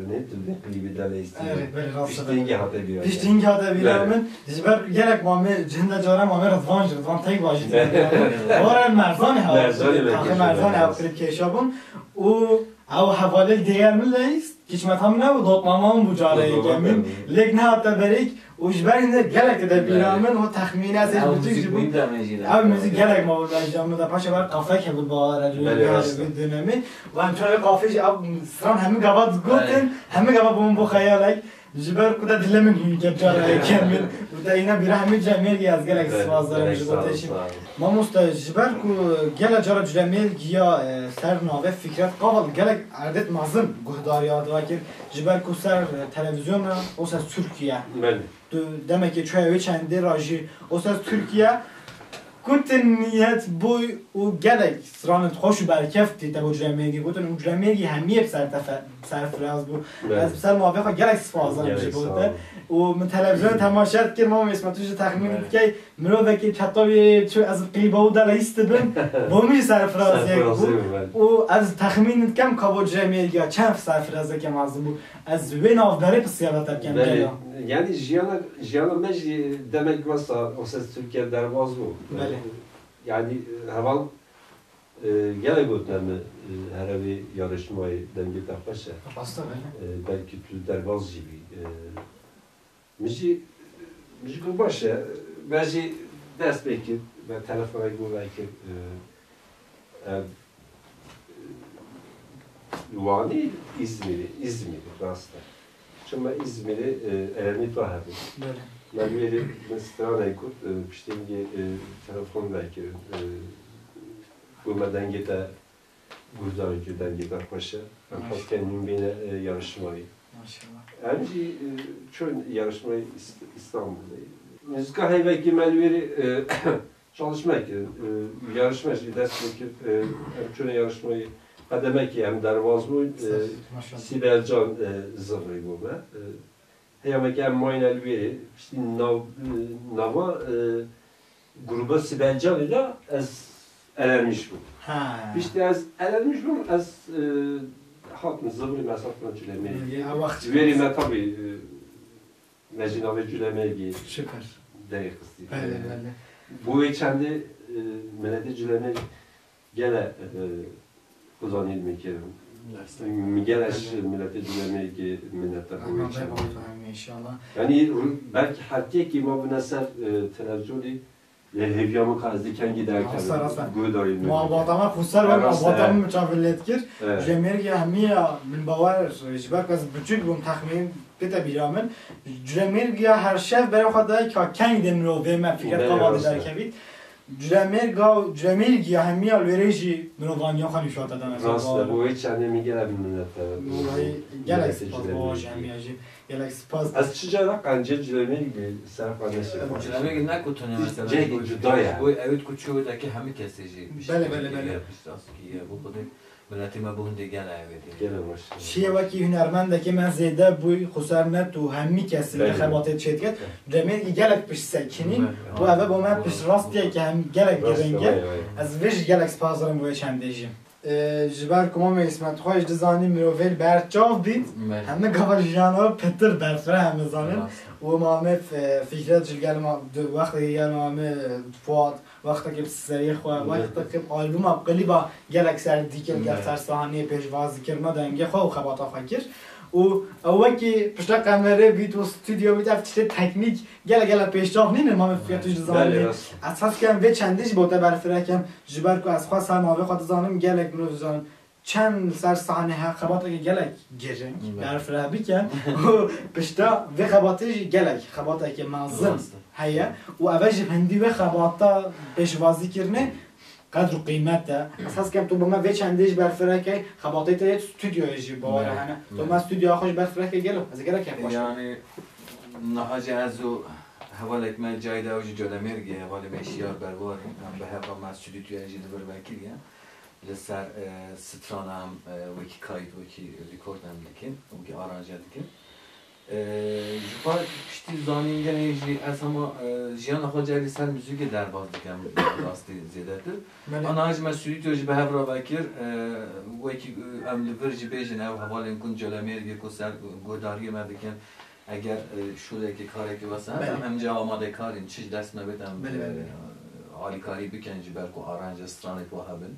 ne tülle klibi de leysi. Evet böyle rastı. Piştingi hata bira. Piştingi hata bira men. Jibar gerek mame cinde cara mame Rıdvan tek vacit. Var merzani ha. Merzani av klip keşabın. O او حواله دیگر میلیست کشمت هم نبود دادمامان بجاره کمین لیک نه حتی بریک وجبر اینه گلک ده بیرامن و تخمین ازش بچه بود او موزیک گلک ما بود انجام میده پاشه بر قافه که بود با رجوع دنمی و همچنان قافهش او سران همه گواد گفتن همه گواد بوم بو خیالک جبر کدا دلمن هی که جاره کمین و تا اینا بیره همه جمعی از گلک سواز دارم جبرتشیم ما مستجبر کو گل جرا جمعی گیا سر ناوه فکرت قابل گلک عادت مازن گهداریات واکر جبر کو سر تلویزیون او سر ترکیه demek ki çoğu çendi raji o ses Türkiye Guten niyet bu o gerek sıranın hoşu berkefti tabi ucremegi guten ucremegi hemiye serfraz bu az bisel muhabbet gerek fazla bir şey bu o televizyon temaşa etkim ama ismetücü tahmin ki miroveki çatavi çu az qliba da listebin bu mi serfraz o az tahmin etkim ka ucremegi çaf serfraz ki mazlum bu az win of the rip siyalat etkim yani jiyana meci demek varsa o ses Türkiye dervaz bu. Yani heval gele götürme her bir yarışmayı denge takmışa. Belki tür dervaz gibi. Mici başa belki ders belki ve telefona bu belki Luani İzmir'i rastlar. Çünkü İzmir'i elemi tahadı. Melveri strana ikut piştingi telefon belki bu dengede gurdarıcı dengede başa. Pas kendim beni yarışmayı. Maşallah. Yani çoğu yarışmayı İstanbul'da. Müzika hayveki melveri çalışmak, yarışmak, ders bekir çoğu yarışmayı. Demek ki hem dervaz bu, Sibelcan zırhı bu. Heyemek hem muayene veri, işte nava gruba Sibelcan ile az elermiş bu. İşte az elermiş bu, az hatın zırhı mesafına cülemeyi. Verime tabi mecina ve cülemeyi süper. Değil kısdı. Bu içinde melede cülemeyi gele Kuzanil mekerim. Migelaş millete dinlemeyi ki minnettar inşallah. Yani belki hatta ki ma bu neser televizyonu leheviyamı kazdiken giderken gudayım. Muhabbatama kusar ve muhabbatama mücavellet kir. Cemir ki hemiye min bavar jibak az küçük bu tahmin bite biramın. Cemir ki her şey beri kadar ki kendi demro ve me fikret kabadı derkevit. Cemil ki hemiye alvereci minovanyan khani şuat adam. Rastla bu hiç annemi gelebilmeden. Gelek spas bu cemiyeci. Gelek spas. Az çıcarak kanca Cemil gibi sarf annesi. Cemil gibi ne kutunuyor mesela? Cemil cudaya. Bu evet küçüğüdeki hemi kesici. Bele. Bu kadar. Milletima bu hunde gel Gel maşallah. Şiye vaki hünermendeki men zeyde bu xusarnet u hemmi kesin xebatet çetket. Cemil gelek piş sekinin. Bu eve bu men piş rastiye ki hem gelek girenge. Az viş gelek spazarım bu çendejim. Jiber kuma ismet xoş dizani mirovel berçav bit. Hem gavajana Peter berfre hem zanin. O mame fikret jilgel ma vaqt gel mame Fuat وقتی که سری خواه وقتی که آلبوم قلیبا گلک سر دیکل گل سر سهانی پیشواز کرد دنگه خواه خباتا فکر و اوکی پشت کامره بیت و استودیو بیت افت تکنیک گله پیشرفت نینه ما فیاتوش زانیم اساس کم و چندیش بوده برفرکم جبر کو از خاص هم خاطر زانم گله گنو زان چند سر صحنه خبات که گله گرنگ برفره بیکن و پشت و خباتش گله خباته که معظم هيا وأواجه هندي وخباطة بيشوازي كرني قدر قيمته أساس كم تو بما فيش عنديش برفرك خباطة تيجي استوديو يجي باور هنا تو ما استوديو آخرش برفرك جلو از كده كيف يعني نهاجي ازو حوالك ما جاي ده وجي جودا ميرجي حوالي ماشيار برباري هم به هوا ما استوديو يجي دبر بكيريا لسر ستران هم وكي كايت وكي ريكورد هم لكن وكي آرانجه لكن جوار پشتی زانینگن ایجی از همه جیان خود جایی سر موسیقی در باز دکم راستی زیاده تر. آن هاج مسئولیت توجی به هر را بکر و کی عمل ورجی بیشن او حوالی کن جلمیرگی کو سر گوداری مردکن اگر شده که کاری که واسه هم جا آماده کارین چیز دست نبودم عالی کاری بکنی بر کو آرنج استرانی کو هبل.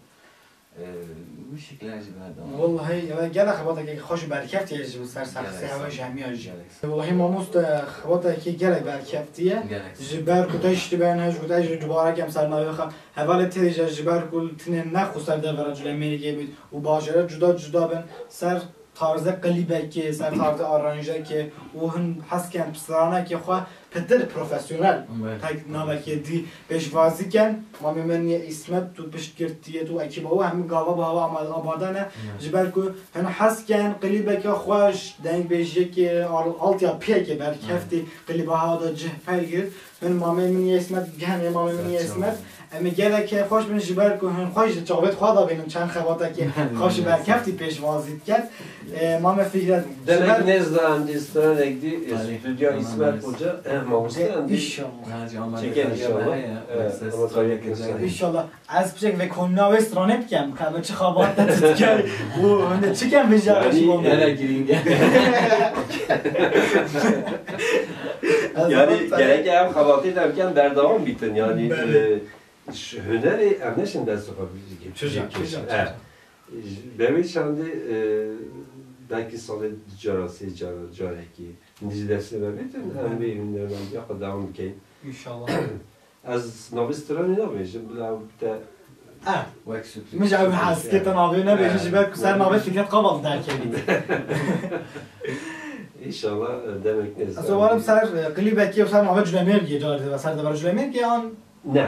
وشكلها جبنا والله جانا خبطك خوش بركفتي يجي بسر سخسي هوا جميع جالك والله ما مست خبطك جالك بركفتيه جبر كتاش تبانه كتاش دوباره كم سر ناوخ حوالي تيجي جبر كل تنين نخو سر ده رجل امریکایی بود و باجره جدا بن سر طرز قلیبه که سر طرز آرانجه که او هم حس کن پسرانه که خواه پدر پروفسیونل تک نامه که دی بشوازی کن ما میمن یه اسمت تو پشتگرتیه تو اکی با او همین گاوا با هوا آبادانه جبر که هن حس کن قلیبه که خواهش دنگ بیشه که آلت یا پیه که برکفتی قلیبه ها دا جه پرگرد من ما میمن یه اسمت گهنه ما میمن یه اسمت اما گله که خوش بین جبر که هن خوش جاوید خواهد بینم چند خواهده که خوش برکفتی پیشوازید کرد ما فکر demek nezdan distrana ekdi stüdyo İsmet Hoca mamusta çeken inşallah inşallah az bir ve konu ve strane bikem kadar çıkabat da tutken bu ne çıken becermiş oldu hele girin yani gerek hem kabatı derken berdavam bitin yani hüneri emneşin ders sokabilecek gibi çocuk benim şimdi belki sana carası careki nizlesi vermeydin hem bir ünlüden bir kadar devam edeyim inşallah az nabistran ne yapayım bir de مش عم حاسس كده نابينا بيجي جبالك صار نابي فكرة قبل ده كده İnşallah demek ne? Aslında صار قليبك كي وصار نابي جلمير كي جالس صار ده جلمير كي an ne?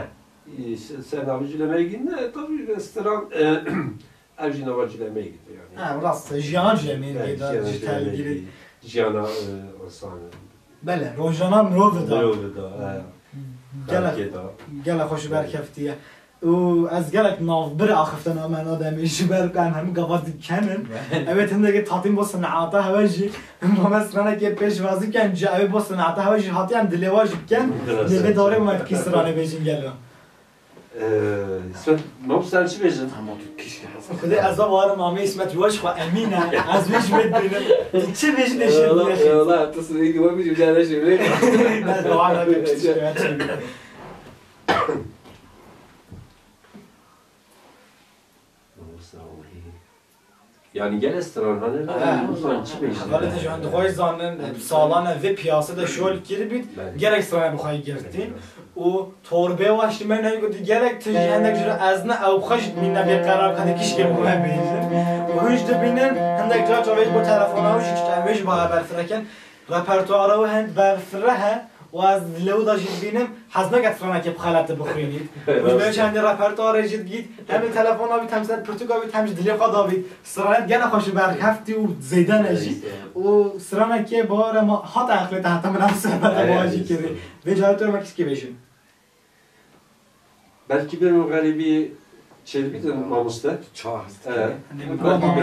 Sen nabı cülemeye gittin tabii restoran evci nabı cülemeye gitti yani. Ha burası jiyan cülemeye gitti dijital gibi. Jiyana osane. Bele rojana mrovda. Mrovda. Gel خوش برکفتیه و از گلک ناف بر آخفتن آمن آدمیش برکن هم قبض کنن evet hem de tatin bu sanata havaji ama mesela ki peşvazi kan cevap bu sanata havaji hatiyam dilevaj kan dile dare mı ki sırane bejin geliyor İsmet mobsel çi bejin tamam kişi خدای از واره مامی اسمت روش خو امینه از ویش بدینم چه بهش نشید والله تصدیق ما بیجو جاده شده نه دعا نکنید yani gel restoran hani uzan çi bejin ولی تجربه دخوی زانن سالانه و پیاسه ده شول کردی بید گرک سرای بخوای گرفتین و توربه واشتی من نگفتی گرک تجربه جور از نه او خوش من نبی قرار کنه کیش که مهم بیشتر و هیچ دبینن هندک جا جوید با تلفن هاوش هیچ با برفرکن رپرتواره و هند برفره و از لو داشتید بینم حزمه گفتم که بخالت بخورید و به چند رپرتوار جد گید همین تلفن آبی تمثال پرتغالی تمش دلی خود آبی سرانت گنا خوش برکفتی و زیدن اجی و سرانت که بار ما هات اخلاق تحت من هم صحبت باجی کردی به جای تو ما کسی بشیم belki bir garibi çelbidin mamusta çağ belki bir garibi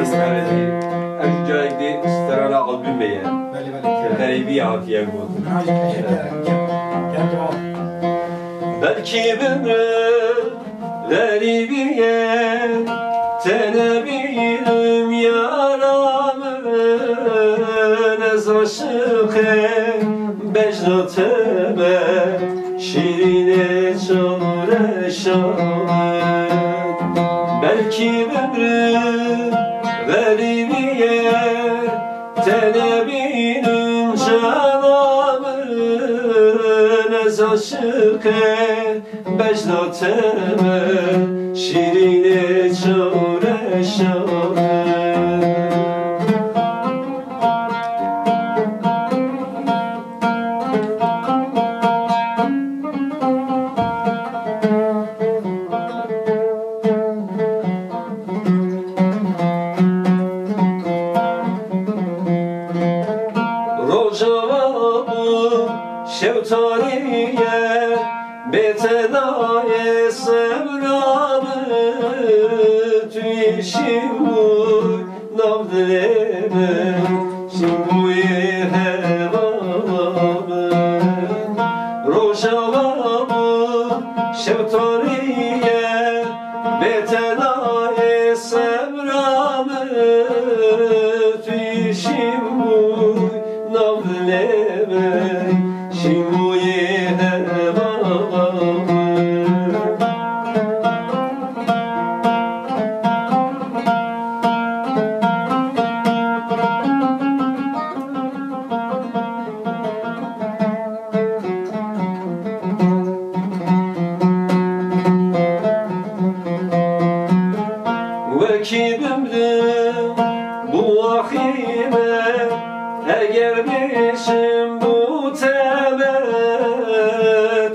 en caydi starana albümeye garibi hatiye bu belki bir garibiye tenebirim yaramın ez aşıkı becdateme şirine çağrışan belki ömrüm garibiye Hele binin canamın ez aşıke becdateme şirine çare şare Şevtariye betedaye sevramı tüyşimu navdleme şimbuye hevamı Rojavamı şevtariye betedaye sevramı tüyşimu navdleme Şimuye hevamı Vekibimdim bu vahime eğer bişim bu tebet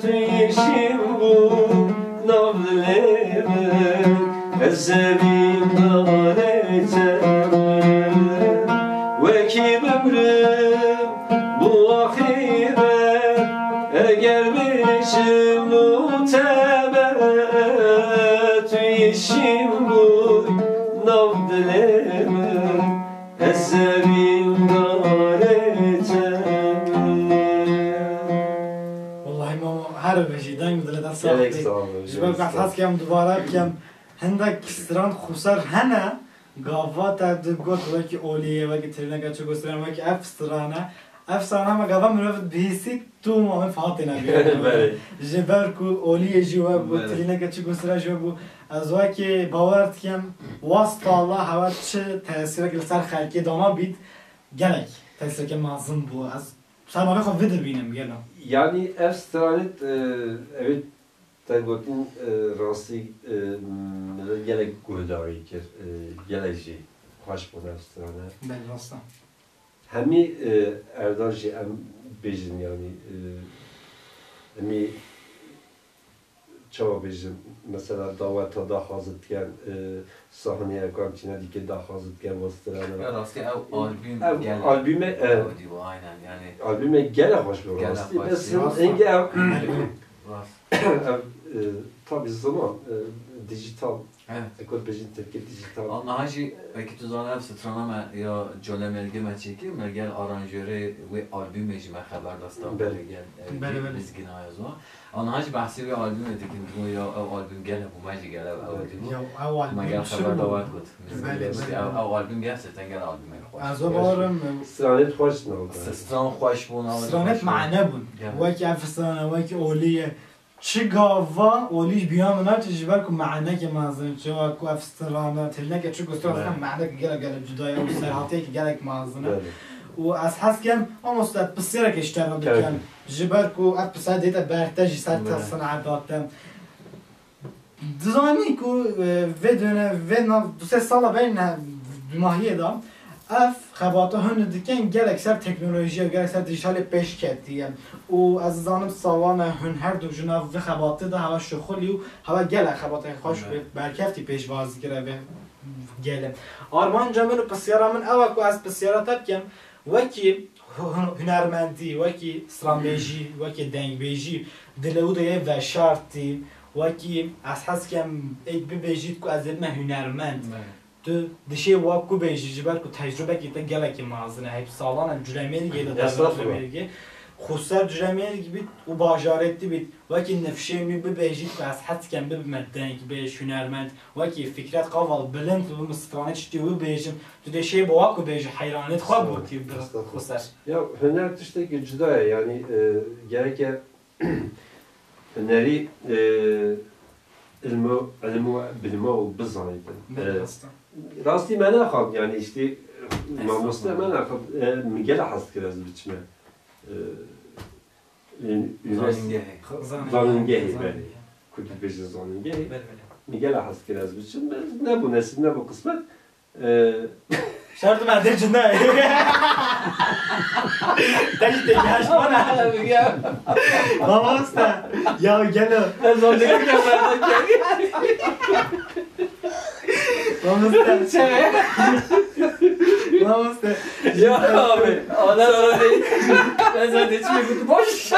işim bu navleme ezzevim dareteme vekibimdim bu vahime eğer bişim bu tebet işim bu navleme ezzevim هر بچی دنگ دل دست ساختی. جبر بعد حس کم دوباره کم هندک استران خسر هنه گاوات از گوت وکی اولیه وکی ترینه چه گستران وکی افسترانه افسترانه ما گاوا میرفت بهیسی تو ما فاتی نبید. جبر کو اولیه جواب بود ترینه چه گستران جواب بود از وکی باورد کم واسط الله هوا چه تأثیر کل سر خلقی دانا بید گلک تأثیر که مازن بود از سرمایه خود ویدر بینم گلم. Yani ev stranet evet tagotin rasti gelek guhdari kir geleci hoş bu ev stranet. Ben rasta. Hemi erdalji em bejin yani hemi çoğu bejin mesela davata da hazırken sahneye kantine dike da hazırken vasıtlarına. Ya rasti ev albüm gel. Albüme aynen yani. Albüme gele hoş bir rasti. Mesela enge ev tabi zaman dijital. Evet. Ekol bejin tepki dijital. Anlahaji belki tuzan ev strana ya jole melge me çeki melgel aranjöre ve albüm ejme haber dastan gel. Bele Bizgin ayazo. Anlahaji bahsi ve albüm edikin bu ya albüm gel bu maji gel ev Ya albüm. Ma gel haber da var kut. Ev albüm gel sen gel albüm hoş. Az obarım. Stranet hoş ne oldu? Stran hoş bu na. Stranet mعنى bun. Vaki afstana vaki oliye. چه گاوا اولیش بیام نه چه جبر کو معنی که مازن چه کو افسترانه تلنه که چه گستر اصلا معنی که گله جدای و سرحاتی که گله مازنه و از حس کم آموست بسیار که اشتغال بکن جبر کو اپ ساده تا برتاج ساعت صنعت دادم دزانی کو ودونه ودنا دو سه سال بین بیماریه دام اف خباته هن دیگه گلک سر تکنولوژی و گلک سر دیجیتال پیش کردیم و از زانم سالانه هن هر دو جنا و خباته ده هوا شخولی و هوا گلک خباته خوش برکفتی پیش بازی کرده به گله آرمان جمعه بسیار من اول کو از بسیارات کم وکی هنرمندی وکی استراتژی وکی دنگبیجی دلودای و شرطی وکی از حس کم ایک ببیجید کو از علم هنرمند تو دشی واکو بیشی جبر کو تجربه گیتن گله کی مازنه hep sağlanan cüremeli giydi cüremeli خسر جرميل بيت وباجارتي بيت وكي نفشي مي ببيجيت بس حتى كان بمدان بيش هنرمند وكي فكرات قوال بلند ومسترانت شتي وبيجم تدي شيء بواكو بيجي حيرانت خاب بوتي خسر ya hüner tişteki cüda yani gerek hüneri ilmi bilme o bizanıydı. راستی من نخوام یعنی اشتی ماموسته من نخوام میگه هست که از بچمه زاننگهی بله کدی بشه زاننگهی میگه هست که از بچم نبو نصیب نبو قسمت شرط مدر جنه تشت دیگهش کنه میگم ماموسته یا گلو زاننگه که مردم ماموسته چه؟ ماموسته یا آبی آدم رو دید بزرده چی میگوید باش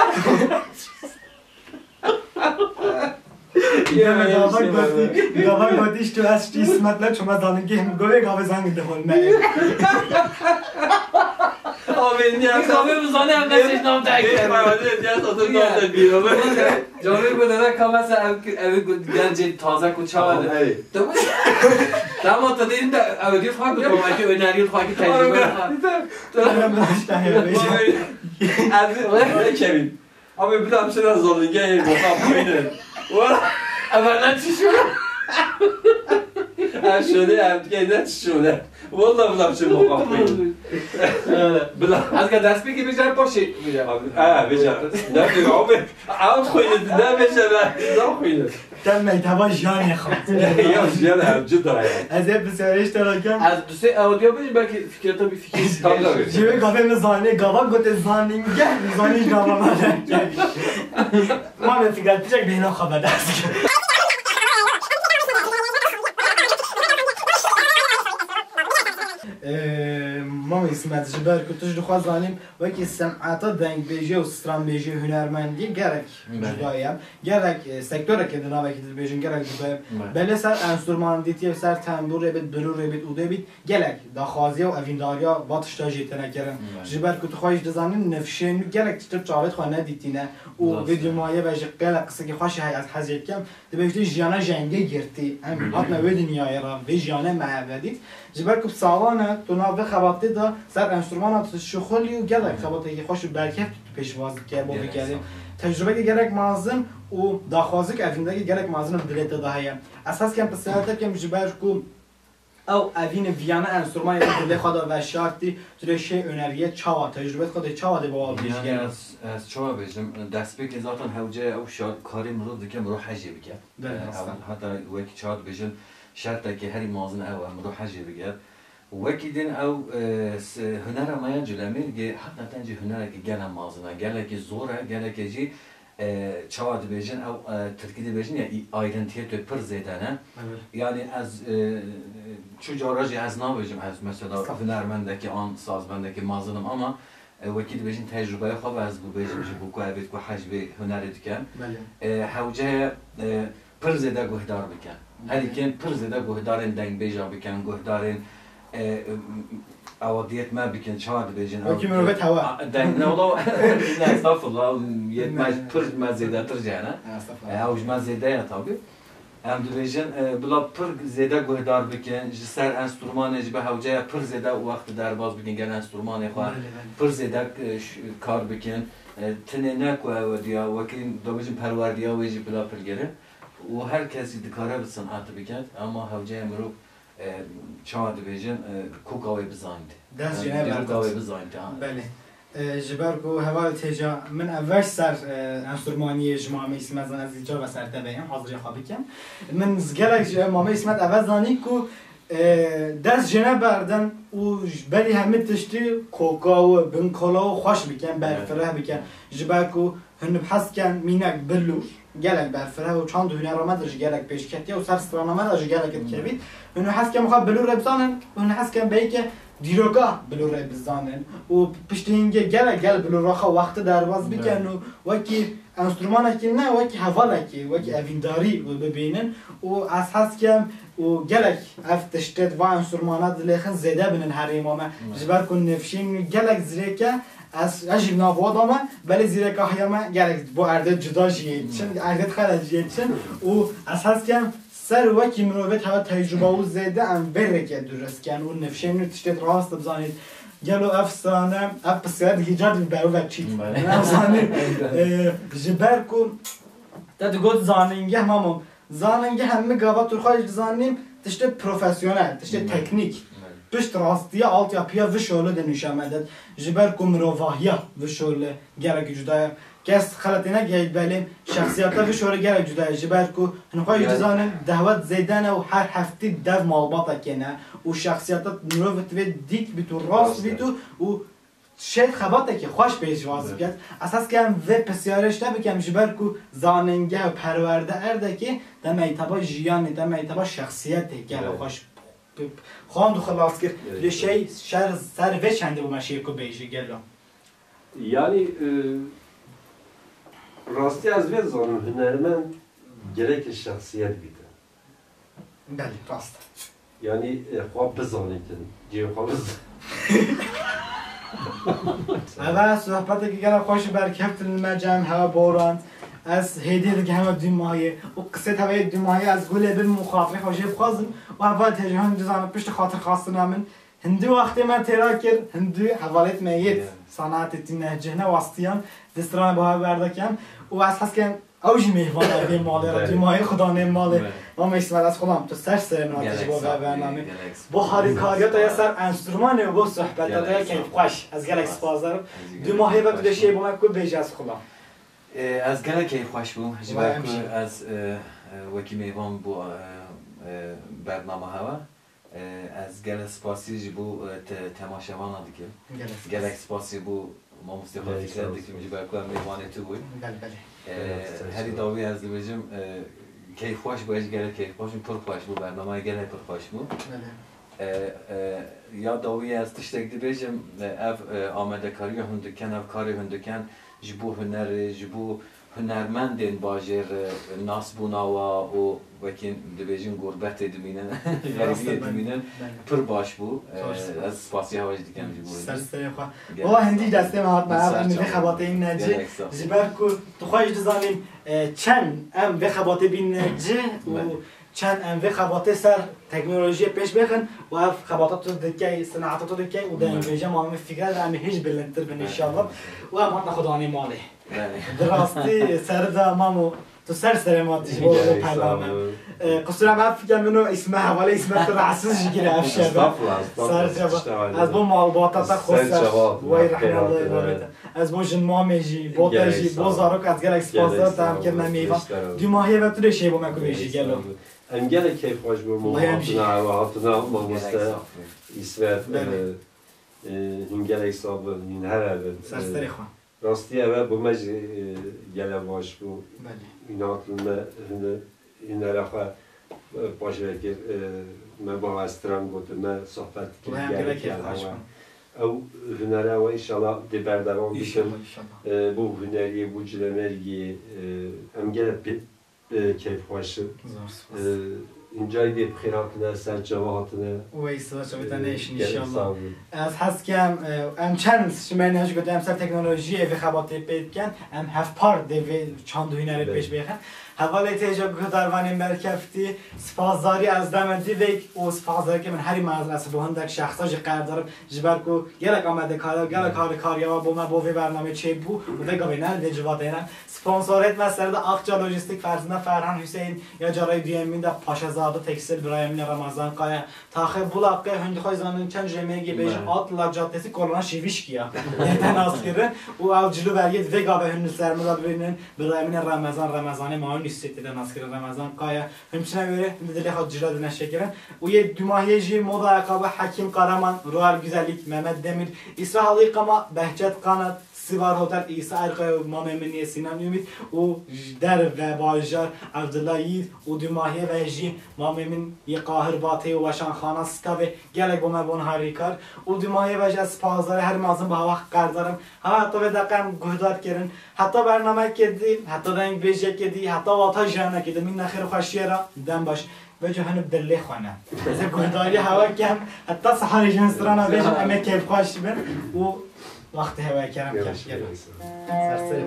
گاوه گادیش تو از چی اسمت نه چون زاننگی هم گوه گاوه زنگ دهول نه آبی نیاز گاوه بزانه هم نسیش نام تکر نیاز آتون نام بیرون جاوی بودنه که مثلا اوی گنج تازه کچه آده دما تا دیدیم اوی فاک بود با که اونریون فاکی تجربه از کمین آبی بدم شد از زاننگی مخاب بینه اولا چی شده؟ هم شده هم دیگه نه چی شده والله بدم شد مخاب بینه از که دست بگی بجر باشی بجر نه بگه آبی عوض خوینه نه بجر نه خوینه دم میتوا جانی خواهد یا جیان هم جدا از یه بسیارش تراکم از دوسته اودیو بگی بلکه فکرتا بی فکر جیبه گاوه مزانه گاوه گوته زانینگه زانیش گاوه مدر ما به فکرت پیشک بینا خواه دست ما اسمت جبر کتوش دخواه زانیم وکی سمعتا دنگ بیجه و ستران بیجه هنرمندی گرک جدایم گرک سکتوره که دنا وکی دل بیجن گرک جدایم بله سر انستورماندیتی و سر تنبور ربید بلور ربید اوده بید گلک داخوازی و اوینداریا باتش تا جیتنه کرن جبر کتو خواهش دزانیم نفشین گلک تشتر چاوید خواه ندیتینه و ویدیو مایه بجه قلق قصه که خوش های از حزید کم دبیجتی جیانا جنگه گرتی هم حتما وی دنیای را وی جیانه معبدید جبر کب سالانه تو ناوه خباته دا سر انسترومانات شخولی و گلک خباته که خوش برکت پیشواز که با بکردیم تجربه که گلک مازن و داخوازی که افینده که گلک مازن بدلیت داهیم اساس کم پسیالتر کم جبر کب او اوین ویانه انسترومان دلی خدا و شارتی توی شی öneriye çava tecrübe خود çava de با بیش گرد از چوا بجم دست بگی ذاتن هوجه او شاد کاری مرو دیگه مرو حجی بگه حتی وکی چاد بجن شرطه که هری مازن او مرو حجی بگه وکی دین او هنر مایا جلمیر گه حتی تنجی هنر که گلم مازنه گله که زوره گله که جی چوا دی بجن او ترکی دی بجن یا آیدنتیه تو پر زیدنه yani از چو جاراجی از نابجم از مثلا هنرمندکی آن سازمندکی مازنم اما وکی دی بجن تجربه خواب از بو بجم جی بو که بید که حجبه هنر دیکن حوجه پر زیده گهدار بکن هری کن پر زیده گهدارن دنگ بیجا بکن گهدارن اودیت ما بکن چهار بیجن. وکی مروت هوا. دنگ نولو نه استغفرالله یه ماج پر مزیده تر جانه. اوج مزیده نه تابی. هم بیجن بلا پر زیده گهدار بکن جسر انسترومان جبه هوجه پر زیده وقت در باز بکن گل انسترومان خواه پر زیده کار بکن تنه نکو اودیا وکی دو بیجن پروردیا ویجی بلا پر گره. و هر کسی دکاره به صنعت بکرد اما هوجه امرو چهار دیویژن کوکاوی بزاند. دست جناب کوکاوی بزاند. بله. جبر کو هوا تجا من اول سر انسترومانی جماعه اسمت زن از اینجا و سر تبعیم حاضر خوابی کم. من زگرک جماعه اسمت اول زانی کو دست جناب بردن و بلی همه تشتی کوکاو بنکالا و خوش بکن برفره بکن. جبر کو هن بحث کن مینک بلور. گلک برفره و چند هنرمند داشت گلک پیش کردی و سر استرانمند داشت گلک کردید. اون حس که میخواد بلور بزنن اون حس که به اینکه دیروگاه بلور بزنن و پشت اینکه گل بلور خا وقت درواز بکن و وکی انسترومان که نه وکی حواله که وکی اوینداری ببینن و از حس که و گلک افتشتت و انسترومانات لیخن زده بینن هر امامه جبر کن نفشین گلک زریکه از اجیب نبود اما ولی زیر کاهیامه گلک با عرض جدا جیت چن عرض خالد جیت چن و اساس که سر وکی منوبت هوا تجربه و زده ام بره که درست کن و نفشین تشتت راست بزنید گلو افسانه افسانه دیگه جد برو وچیت افسانه جبر کن داد گفت زانینگه مامم زانینگه همه گاوا تو خواهش زانیم تشت پروفسیونل تشت تکنیک پشت راستی altyapıya ve şöyle dönüşemedet. Jiber kumrovahya ve şöyle gerek cüda. Kes xalatına gelbelim şahsiyata ve şöyle gerek cüda. Jiber ku hanıqa yüzanın davet zeydan o her hafta dev malbata kena. O şahsiyata nüvet ve dik bitu rast bitu o şey xabata ki xoş pejvaz biket. Asas kem ve psiyareşte bikem jiber ku zanenge ve perverde erdeki demeytaba jiyan demeytaba şahsiyet gel xoş خواهم دو خلاص کرد لشی شهر سر و چنده bu meşhur کو بیجی گلو yani rastı az ve zanım hünermen gerek şahsiyet bidi. Bəli, rast. Yani خواب بزانیدن دیگه خواب اول صحبت که گلو خوش برکفت المجم هوا بوران از هدیه که همه دنیای و قصه توی دنیای از گله به مخاطره خوشی بخوازم و اول تجربه دیزاین پشت خاطر خواستن من هندی وقتی من تراکر هندی حوالت میت صنعت تنهجه نه واسطیان دستران با برده کم و از حس کم اوجی میوان دی ماله را دنیای خدا نم ماله و میسمال از خودم تو سر سر ناتج با برنامه با هاریکاریات یا سر انسترومان و با صحبت داده که خوش از گلکس بازار دنیای و کدشی با من کو بیج از خودم از گله که خوش بوم جبر از وکی میوان بو برنامه هوا از گله سپاسی جبو تماشاوان دیگه گله سپاسی بو ما مستقبلی کردیم که جبر کار میوان تو بود هری داوی از دیوژم که خوش باید گله که خوشم پر خوش بو برنامه گله پر خوش بو یا داوی از تشتک دیوژم اف آماده کاری هندکن اف کاری هندکن جبو هنر جبو هنرمندین باجر ناس بوناوا و وکین دبیجین غربت دمینن غریبی دمینن پر باش بو از سپاسی هواج دیگه جبو سرسری خو والله هندی دسته ما هات به خباته این نجی جبر کو تو خواهش دزانیم چند ام به خباته بین نجی و چند ام به خباته سر تکنولوژی پیش بخن و اف خباتات تو دکی صنعتات تو دکی و دایم ویژه ما هم فکر دارم هیچ بلندتر بن ان شاء الله و ما ناخدانی ماله دراستی سر دامامو تو سر ما تجيبوا برنامج قصرا ما فکر منو اسمها ولی اسمها رعسوس جيري افشار سر جواب از بو معلومات خاص وای رحم الله يبارك از بو جن مامجي بوتاجي بوزارك از گلکس بازار تام که نمیوان دو ماهی و تو شی بو مکو بیشی گلو ام گله کیف خوش بو هاتنا ما مست اسمت این گله حساب این هر سرسری خو راستی اول bu mec gele baş bu inatlı ne rafa baş verir me bağıştıran gotu me sohbet gerek او hünere ve inşallah de berdavam bişim bu hüneri bu cilemergi em gele keyif hoşu اینجای دی بخیراتنا سر جواهاتنا ویسا شبیه نیشن انشالله از هست که ام چند شمرنی هاش گفتم سر تکنولوژی و خباتی پید کن ام هف پار دی و چند دوینه رو پیش بیخن حوالی تیجا گذاروانیم برکفتی سپاسداری از دمدی و سپاسداری که من هری مزرسه با هندک شخصا جی قرار دارم جبر کو گلک آمده کار گلک کاریا با ما بوی برنامه چه بو و دیگه بینن دی جواد اینن سپانسورت مثلا دا آقجا لوجستیک فرزنده فرهان حسین یا جارای دیمین دا پاشزاده تکستیل برایمین رمضان قایا تاخه بولاقه هندی خوی زانن چند جمعی بیش آتلا جادهسی کلونا شیویش کیا تناس کردن و اوجلو برگید وگا به هندی سرمداد بینن برایمین رمضان ما نیستی در نسخه رمضان قایا همچنین وره دلی خود جلاد نشکرن و یه دو ماهی جی مودا عقاب حکیم قهرمان روار güzellik Mehmet Demir İsra Halıkama Behçet Kanat Sivar Hotel İsa Erkay و Mamemeniye Sinan Ümit و در و باجار عبدالله یید و دو ماهی و جی ماممن یه قاهر باتی و وشان خانه ستاوه گلک با مبون هریکار و دو ماهی و جز پازدار هر مازم با وقت قردارم حتی به دقیقم گهدار کردن حتی برنامه کردیم حتی دنگ بیجه کردی حتی واتا جانه کردیم این نخیر خوشیه را دم باش بجو هنو بدلی خانه از گهداری هوا کم حتی سحاری جنسرانا بیجو امه کیف خوش بین و وقت هوا کرم کش گرم سرسری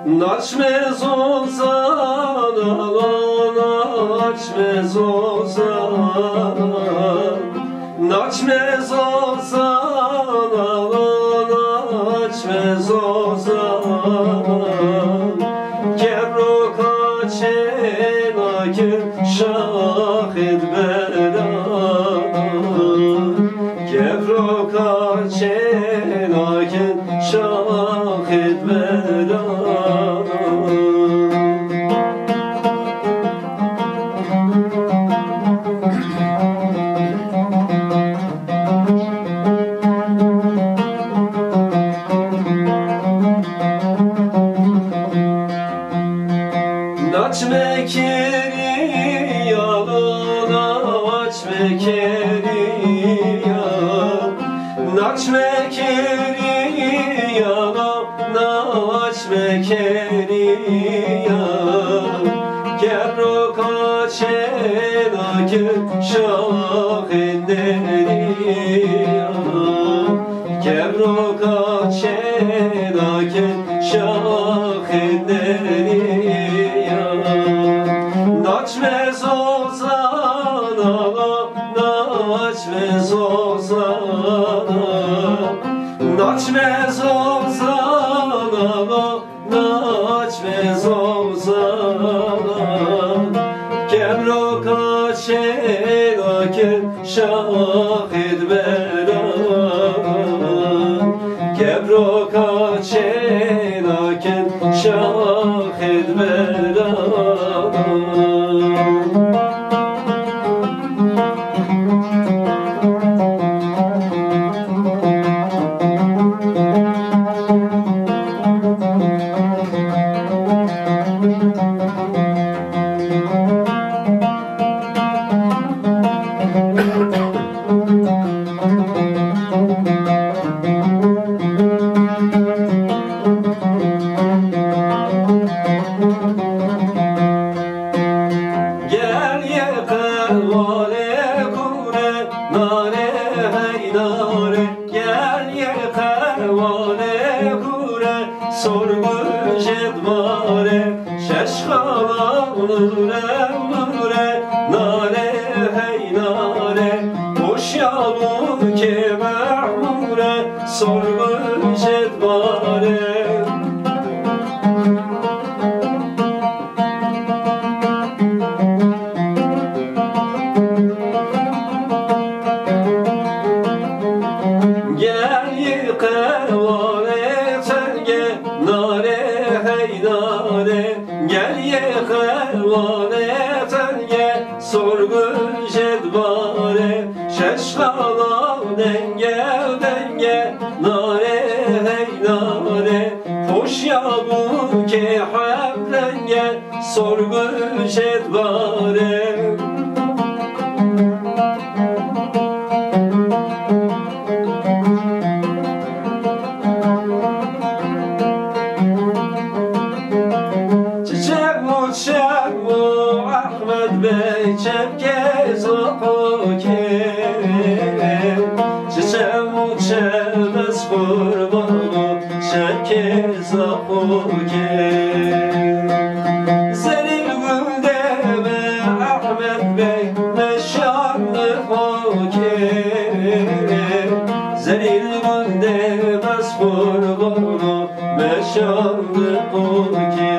Naçmez olsan naçmez olsan naçmez olsan naçmez olsan Kebro kaçen akır şahit beran Kebro kaçen akır şahit beran Naç mekeri yalına naç mekeri yal Naç mekeri yalına naç mekeri yal Kebro kaçen akır şahinderi yal Kebro kaçen akır şahinderi Naçmez olsan naçmez olsan Naçmez olsan naçmez olsan Kebro kaçen akır şahit beran Kebro kaçen akır şahit beran Gel ye kevale kure nare hey nare Gel ye kevale kure sorgu jedmare Şeşkala nure nure nare hey nare Hoş yavrum ke mahmure sorgu jedmare Gel yıkavale terge nare hey nare Gel yıkavale terge sorgu jedbare Şeşkala denge denge nare hey nare Hoş yavrum ke habrenge sorgu jedbare Ahmet Bey çepke zoke Çiçeğim uçemez kurbanı çepke zoke Senin gündeme Ahmet Bey meşanlı hoke Senin gündemez kurbanı meşanlı hoke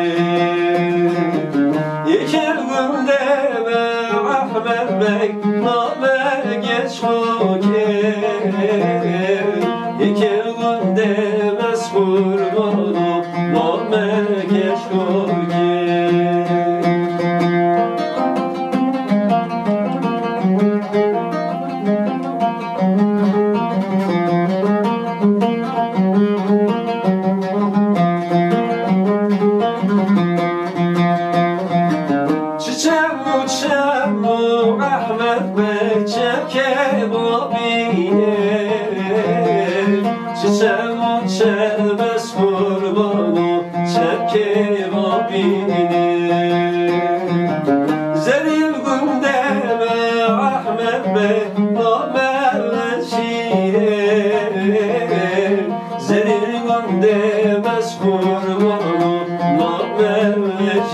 Yekil gündeme Ahmet Bey name geç hoke Yekil gündemez kurbanı name geç hoke Ahmet Bey çepke babine Çiçeğim uçemez kurbanı çepke babine Zeril gündeme Ahmet Bey name şiir Zeril gündemez kurbanı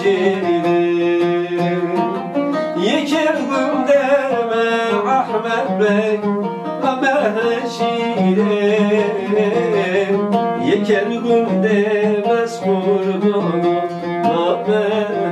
şirin Yeker gün deme Ahmet Bey Ömer şirin Yeker gün demez kurbanım Ömer